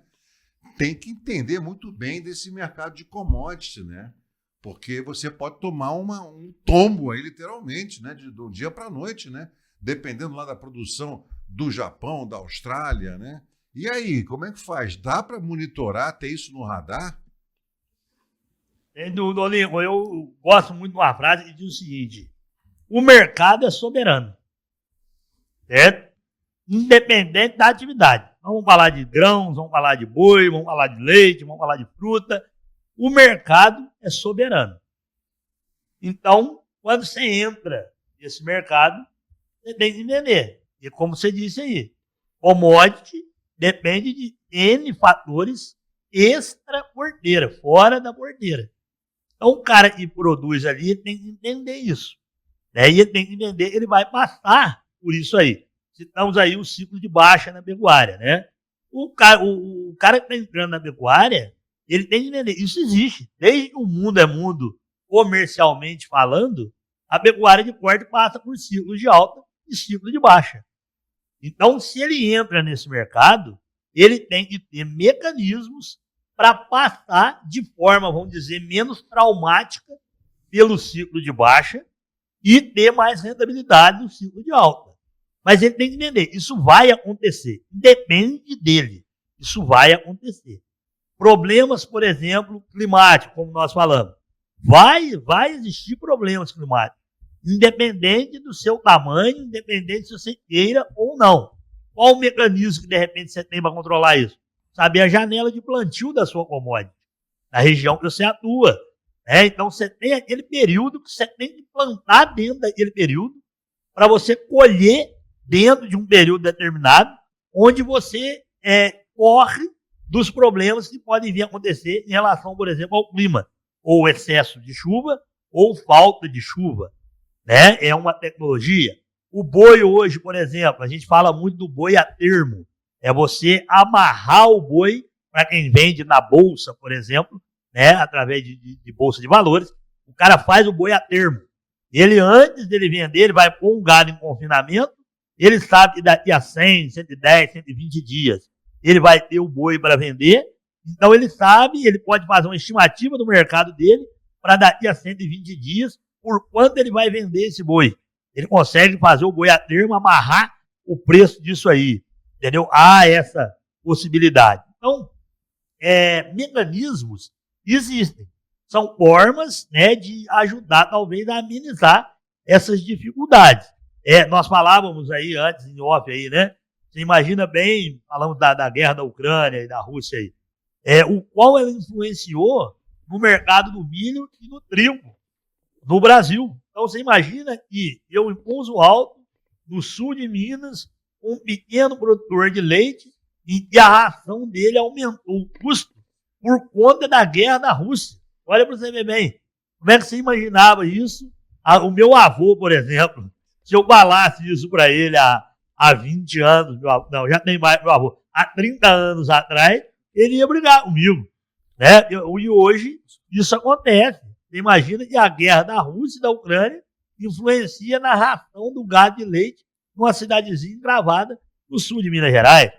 Tem que entender muito bem desse mercado de commodity, né? Porque você pode tomar um tombo aí, literalmente, né? Do dia para a noite, né? Dependendo lá da produção do Japão, da Austrália, né? E aí, como é que faz? Dá para monitorar, ter isso no radar? Dolinho, eu gosto muito de uma frase que diz o seguinte: o mercado é soberano, certo? Independente da atividade. Vamos falar de grãos, vamos falar de boi, vamos falar de leite, vamos falar de fruta. O mercado é soberano. Então, quando você entra nesse mercado, você tem que entender. E como você disse aí, commodity depende de N fatores extra-porteira, fora da porteira. Então, o cara que produz ali tem que entender isso. Né? E ele tem que entender que ele vai passar por isso aí. Citamos aí o ciclo de baixa na pecuária. Né? O cara que está entrando na pecuária, ele tem que entender. Isso existe. Desde que o mundo é mundo, comercialmente falando, a pecuária de corte passa por ciclos de alta e ciclo de baixa. Então, se ele entra nesse mercado, ele tem que ter mecanismos para passar de forma, vamos dizer, menos traumática pelo ciclo de baixa e ter mais rentabilidade no ciclo de alta. Mas ele tem que entender, isso vai acontecer, independe dele, isso vai acontecer. Problemas, por exemplo, climáticos, como nós falamos. Vai existir problemas climáticos. independente do seu tamanho, independente se você queira ou não. Qual o mecanismo que, de repente, você tem para controlar isso? Saber a janela de plantio da sua commodity, na região que você atua. Né? Então, você tem aquele período que você tem que plantar dentro daquele período para você colher dentro de um período determinado, onde você corre dos problemas que podem vir a acontecer em relação, por exemplo, ao clima, ou excesso de chuva, ou falta de chuva. Né? É uma tecnologia. O boi hoje, por exemplo, a gente fala muito do boi a termo. É você amarrar o boi, para quem vende na bolsa, por exemplo, né? Através de bolsa de valores, o cara faz o boi a termo. Ele, antes dele vender, ele vai pôr um gado em confinamento, ele sabe que daqui a 100, 110, 120 dias, ele vai ter o boi para vender, então ele sabe, ele pode fazer uma estimativa do mercado dele para daqui a 120 dias, por quanto ele vai vender esse boi. Ele consegue fazer o boi a termo, amarrar o preço disso aí, entendeu? Há essa possibilidade. Então, mecanismos existem. São formas, né, de ajudar, talvez, a amenizar essas dificuldades. Nós falávamos aí antes, em off, aí, né? Você imagina bem, falamos da guerra da Ucrânia e da Rússia aí, o qual ela influenciou no mercado do milho e do trigo no Brasil. Então, você imagina que eu, em Pouso Alto, no sul de Minas, um pequeno produtor de leite, em que a ração dele aumentou o custo por conta da guerra da Rússia. Olha para você ver bem, como é que você imaginava isso? O meu avô, por exemplo, se eu falasse isso para ele há 20 anos, não, já tem mais, meu avô, há 30 anos atrás, ele ia brigar comigo. Né? E hoje isso acontece. Você imagina que a guerra da Rússia e da Ucrânia influencia na ração do gado de leite numa cidadezinha encravada no sul de Minas Gerais.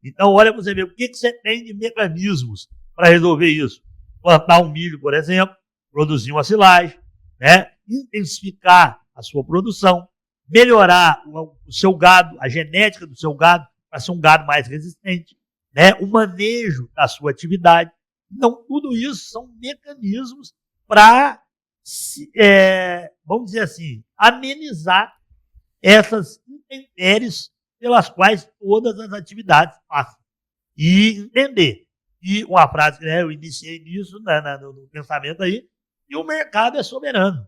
Então, olha para você ver o que você tem de mecanismos para resolver isso. Plantar um milho, por exemplo, produzir uma silagem, né? Intensificar a sua produção, melhorar o seu gado, a genética do seu gado, para ser um gado mais resistente, né? O manejo da sua atividade. Então, tudo isso são mecanismos para, vamos dizer assim, amenizar essas intempéries pelas quais todas as atividades passam. E entender. E uma frase que eu iniciei nisso no pensamento aí, e o mercado é soberano.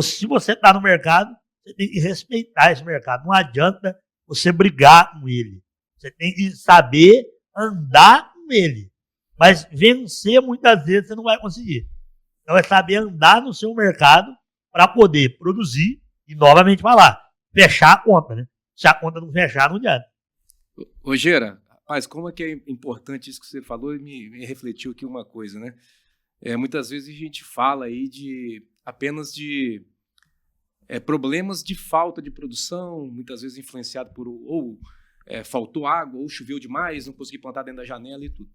Se você está no mercado, você tem que respeitar esse mercado. Não adianta você brigar com ele. Você tem que saber andar com ele. Mas vencer, muitas vezes, você não vai conseguir. Então, é saber andar no seu mercado para poder produzir e, novamente, falar, fechar a conta, né? Se a conta não fechar, não adianta. Ô, Gera, rapaz, como é que é importante isso que você falou e me refletiu aqui uma coisa, né? Muitas vezes a gente fala aí apenas de problemas de falta de produção, muitas vezes influenciado por faltou água, ou choveu demais, não consegui plantar dentro da janela e tudo.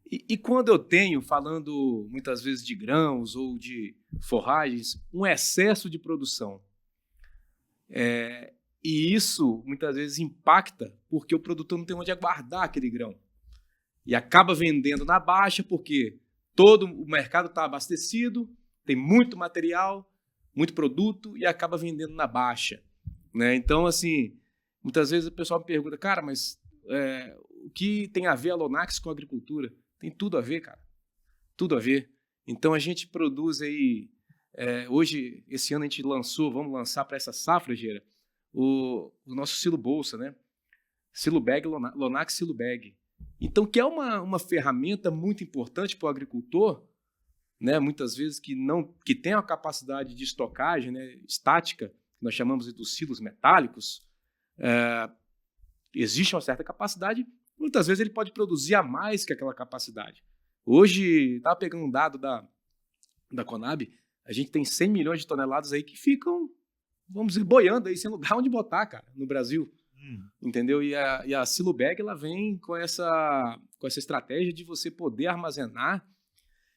E quando eu tenho, falando muitas vezes de grãos ou de forragens, um excesso de produção, e isso muitas vezes impacta porque o produtor não tem onde guardar aquele grão. E acaba vendendo na baixa porque todo o mercado está abastecido, tem muito material, muito produto e acaba vendendo na baixa. Né? Então, assim, muitas vezes o pessoal me pergunta, cara, mas o que tem a ver a Lonax com a agricultura? Tem tudo a ver, cara. Tudo a ver. Então, a gente produz aí... hoje, esse ano a gente vamos lançar para essa safra, Gera, o nosso silo bolsa, né? Silo bag, Lonax silo bag. Então, que é uma ferramenta muito importante para o agricultor, né? Muitas vezes que tem a capacidade de estocagem, né? Estática, que nós chamamos dos silos metálicos, existe uma certa capacidade. Muitas vezes ele pode produzir a mais que aquela capacidade. Hoje, estava pegando um dado da Conab, a gente tem 100 milhões de toneladas aí que ficam, vamos dizer, boiando aí, sem lugar onde botar, cara, no Brasil. Entendeu? E a Silo Bag, ela vem com essa estratégia de você poder armazenar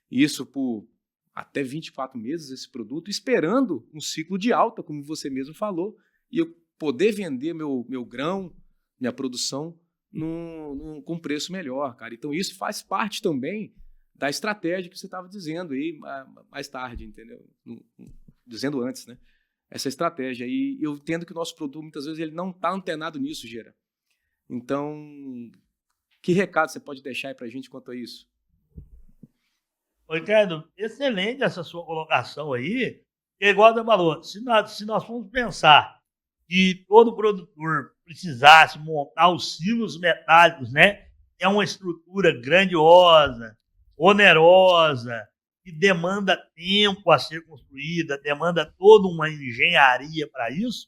isso por até 24 meses, esse produto, esperando um ciclo de alta, como você mesmo falou, e eu poder vender meu grão, minha produção, com preço melhor, cara. Então, isso faz parte também da estratégia que você estava dizendo aí mais tarde, entendeu? Dizendo antes, né? essa estratégia. E eu entendo que o nosso produto, muitas vezes, ele não está antenado nisso, Gera. Então, que recado você pode deixar aí para a gente quanto a isso? Ricardo, excelente essa sua colocação aí. É igual você falou, se nós formos pensar que todo produtor precisasse montar os silos metálicos, né? É uma estrutura grandiosa, onerosa, que demanda tempo a ser construída, demanda toda uma engenharia para isso.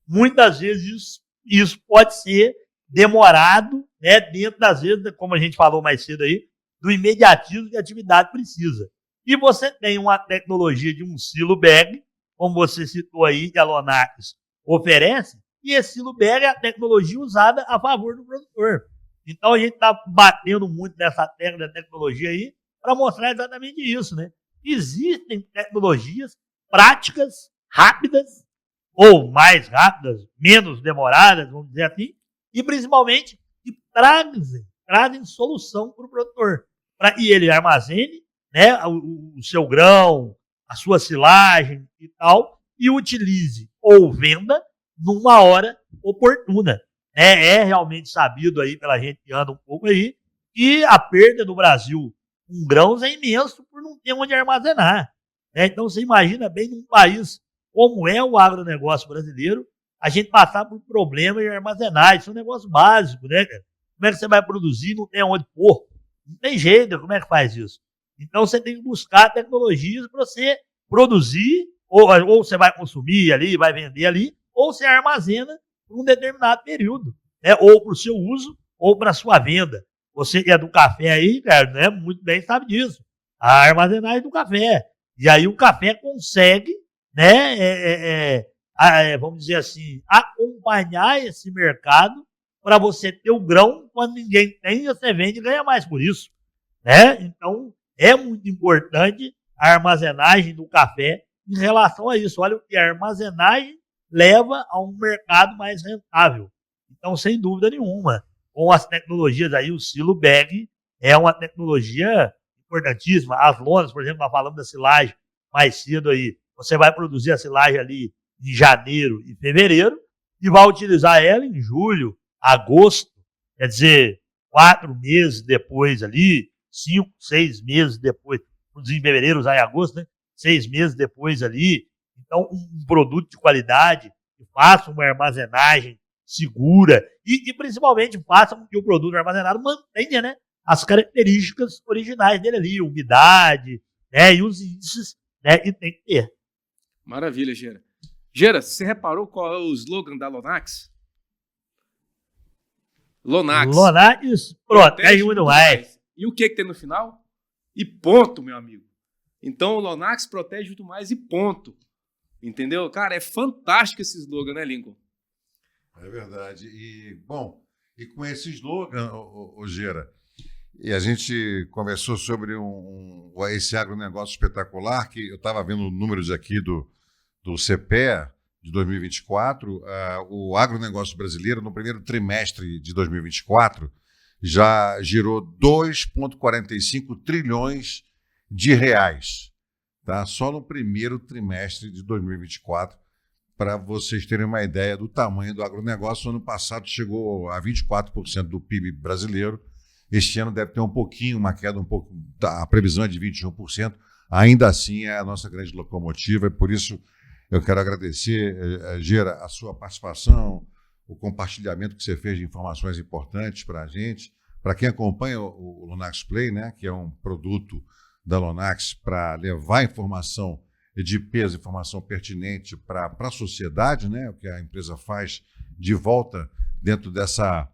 Muitas vezes isso pode ser demorado, né? Dentro das vezes, como a gente falou mais cedo aí, do imediatismo que a atividade precisa. E você tem uma tecnologia de um silo bag, como você citou aí, que a Lonax oferece, e esse silo bag é a tecnologia usada a favor do produtor. Então a gente está batendo muito nessa tecla da tecnologia aí para mostrar exatamente isso, né? Existem tecnologias práticas, rápidas, ou mais rápidas, menos demoradas, vamos dizer assim, e principalmente que trazem solução para o produtor, para que ele armazene, né, o seu grão, a sua silagem e tal, e utilize ou venda numa hora oportuna. É realmente sabido aí pela gente que anda um pouco aí que a perda do Brasil com grãos é imenso por não ter onde armazenar. Né? Então você imagina bem num país como é o agronegócio brasileiro, a gente passar por problema de armazenar. Isso é um negócio básico, né, cara? Como é que você vai produzir e não tem onde pôr? Não tem jeito, como é que faz isso? Então você tem que buscar tecnologias para você produzir, ou você vai consumir ali, vai vender ali, ou você armazena por um determinado período, né? Ou para o seu uso, ou para a sua venda. Você que é do café aí, cara, né? Muito bem sabe disso. A armazenagem do café. E aí o café consegue, né? Vamos dizer assim, acompanhar esse mercado para você ter o grão quando ninguém tem, você vende e ganha mais por isso. Né? Então, é muito importante a armazenagem do café em relação a isso. Olha o que a armazenagem leva a um mercado mais rentável. Então, sem dúvida nenhuma, com as tecnologias aí, o silo bag é uma tecnologia importantíssima. As lonas, por exemplo, nós falamos da silagem mais cedo aí. Você vai produzir a silagem ali em janeiro e fevereiro e vai utilizar ela em julho, agosto, quer dizer, 4 meses depois ali, 5, 6 meses depois, produzir em fevereiro, usar em agosto, né? 6 meses depois ali. Então, um produto de qualidade que faça uma armazenagem segura e principalmente faça com que o produto armazenado mantenha, né, as características originais dele ali, umidade, né, e os índices, né, que tem que ter. Maravilha, Gera. Gera, você reparou qual é o slogan da Lonax? Lonax protege muito mais. E o que tem no final? E ponto, meu amigo. Então, o Lonax protege muito mais e ponto. Entendeu? Cara, é fantástico esse slogan, né, Lincoln? É verdade. E, bom, e com esse slogan, Gera, e a gente conversou sobre esse agronegócio espetacular, que eu estava vendo números aqui do CPEA de 2024, o agronegócio brasileiro, no primeiro trimestre de 2024, já girou 2,45 trilhões de reais, tá? Só no primeiro trimestre de 2024, para vocês terem uma ideia do tamanho do agronegócio. No ano passado chegou a 24% do PIB brasileiro. Este ano deve ter uma queda um pouco, a previsão é de 21%. Ainda assim é a nossa grande locomotiva, e por isso eu quero agradecer, Gera, a sua participação, o compartilhamento que você fez de informações importantes para a gente. Para quem acompanha o Lonax Play, né, que é um produto da Lonax para levar informação de peso, informação pertinente para a sociedade, né, o que a empresa faz de volta dentro dessa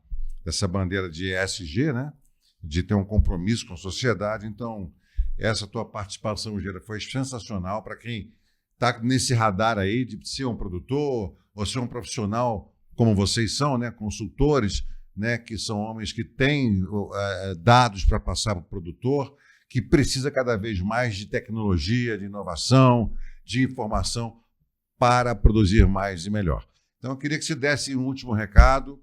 bandeira de ESG, né, de ter um compromisso com a sociedade. Então, essa tua participação, Gera, foi sensacional para quem está nesse radar aí de ser um produtor ou ser um profissional como vocês são, né, consultores, né, que são homens que têm dados para passar para o produtor, que precisa cada vez mais de tecnologia, de inovação, de informação para produzir mais e melhor. Então, eu queria que você desse um último recado,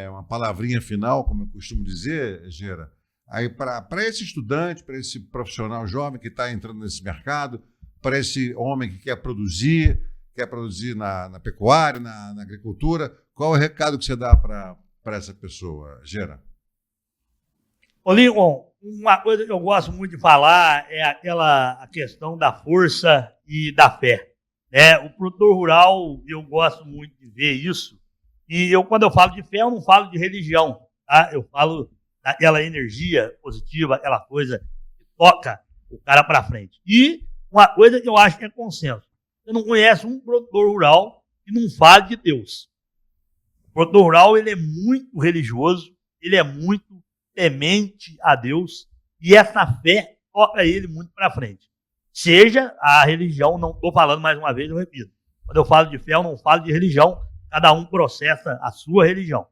uma palavrinha final, como eu costumo dizer, Gera, aí para esse estudante, para esse profissional jovem que está entrando nesse mercado, para esse homem que quer produzir, quer produzir na pecuária, na agricultura. Qual é o recado que você dá para essa pessoa, Gera? Ô, Lincoln, uma coisa que eu gosto muito de falar é a questão da força e da fé. O produtor rural, eu gosto muito de ver isso. E quando eu falo de fé, eu não falo de religião, tá? Eu falo daquela energia positiva, aquela coisa que toca o cara para frente. E uma coisa que eu acho que é consenso. Você não conhece um produtor rural que não fale de Deus. O produtor rural, ele é muito religioso, ele é muito temente a Deus, e essa fé toca ele muito para frente. Seja a religião, não estou falando mais uma vez, eu repito. Quando eu falo de fé, eu não falo de religião, cada um processa a sua religião.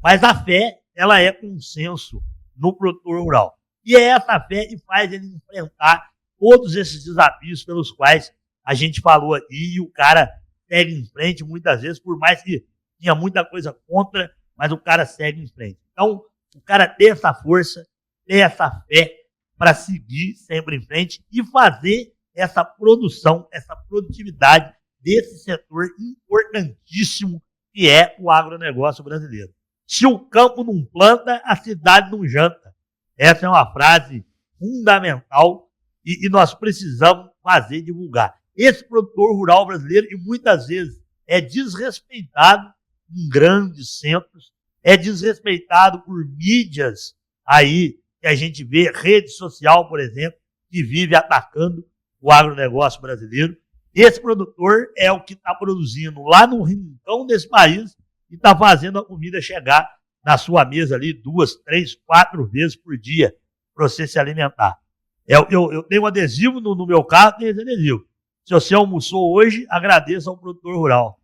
Mas a fé, ela é consenso no produtor rural. E é essa fé que faz ele enfrentar todos esses desafios pelos quais a gente falou aqui, e o cara segue em frente muitas vezes, por mais que tinha muita coisa contra, mas o cara segue em frente. Então, o cara ter essa força, ter essa fé para seguir sempre em frente e fazer essa produção, essa produtividade desse setor importantíssimo que é o agronegócio brasileiro. Se o campo não planta, a cidade não janta. Essa é uma frase fundamental e nós precisamos fazer divulgar. Esse produtor rural brasileiro, e muitas vezes é desrespeitado em grandes centros, é desrespeitado por mídias aí, que a gente vê, rede social, por exemplo, que vive atacando o agronegócio brasileiro. Esse produtor é o que está produzindo lá no rincão desse país e está fazendo a comida chegar na sua mesa ali 2, 3, 4 vezes por dia para você se alimentar. Eu tenho um adesivo no meu carro, tem esse adesivo. Se você almoçou hoje, agradeça ao produtor rural.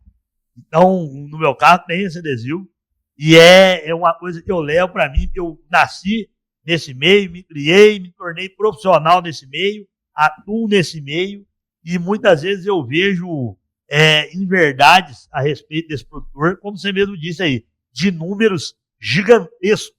Então, no meu carro tem esse adesivo. E é uma coisa que eu levo para mim, que eu nasci nesse meio, me criei, me tornei profissional nesse meio, atuo nesse meio, e muitas vezes eu vejo inverdades a respeito desse produtor, como você mesmo disse aí, de números gigantescos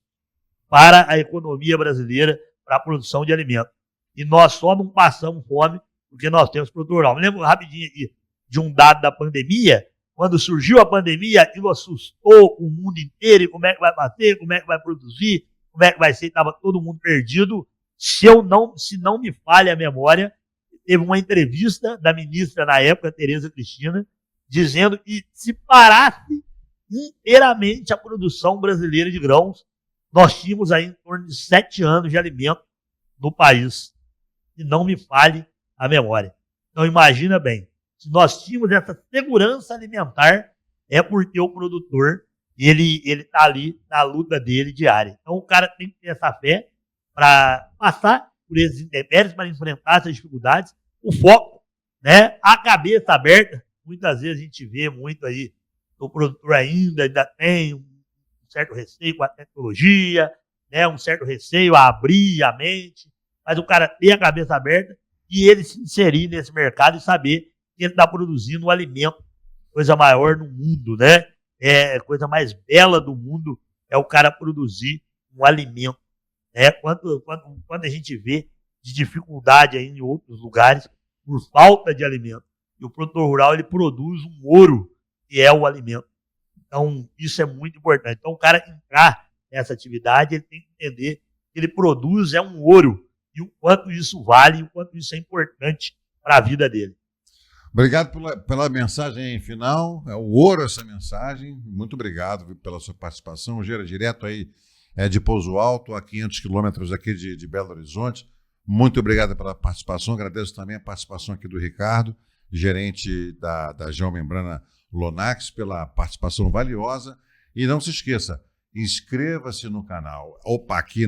para a economia brasileira, para a produção de alimentos. E nós só não passamos fome porque nós temos produtor rural. Me lembro rapidinho aqui de um dado da pandemia. Quando surgiu a pandemia, aquilo assustou o mundo inteiro. E como é que vai bater? Como é que vai produzir? Como é que vai ser? Estava todo mundo perdido. Se não me falha a memória, teve uma entrevista da ministra na época, Tereza Cristina, dizendo que se parasse inteiramente a produção brasileira de grãos, nós tínhamos aí em torno de 7 anos de alimento no país. Se não me falhe a memória. Então imagina bem. Se nós tínhamos essa segurança alimentar, é porque o produtor, ele está ali na luta dele diária. Então o cara tem que ter essa fé para passar por esses intempéries, para enfrentar essas dificuldades, o foco, né? A cabeça aberta. Muitas vezes a gente vê muito aí, o produtor ainda tem um certo receio com a tecnologia, né? Um certo receio a abrir a mente, mas o cara ter a cabeça aberta e ele se inserir nesse mercado e saber que ele está produzindo um alimento, coisa maior no mundo, né? Coisa mais bela do mundo é o cara produzir um alimento. Quando a gente vê de dificuldade aí em outros lugares por falta de alimento. E o produtor rural, ele produz um ouro, que é o alimento. Então, isso é muito importante. Então, o cara entrar nessa atividade, ele tem que entender que ele produz um ouro e o quanto isso vale, e o quanto isso é importante para a vida dele. Obrigado pela mensagem final. É o ouro essa mensagem. Muito obrigado pela sua participação. Gera direto aí de Pouso Alto, a 500 quilômetros aqui de Belo Horizonte. Muito obrigado pela participação. Agradeço também a participação aqui do Ricardo, gerente da Geomembrana Lonax, pela participação valiosa. E não se esqueça, inscreva-se no canal. Opa, aqui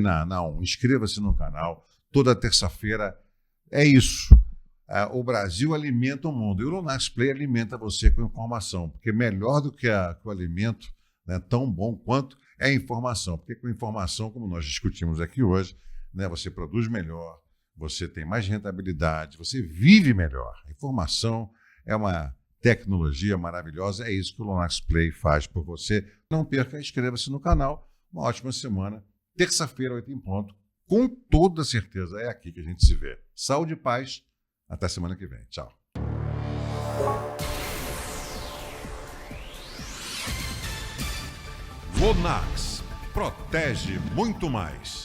inscreva-se no canal. Toda terça-feira é isso. O Brasil alimenta o mundo. E o Lonax Play alimenta você com informação. Porque melhor do que o alimento, né, tão bom quanto é a informação. Porque com informação, como nós discutimos aqui hoje, né, você produz melhor, você tem mais rentabilidade, você vive melhor. A informação é uma tecnologia maravilhosa. É isso que o Lonax Play faz por você. Não perca, inscreva-se no canal. Uma ótima semana. Terça-feira, 8 em ponto. Com toda certeza, é aqui que a gente se vê. Saúde e paz. Até semana que vem. Tchau. Lonax protege muito mais.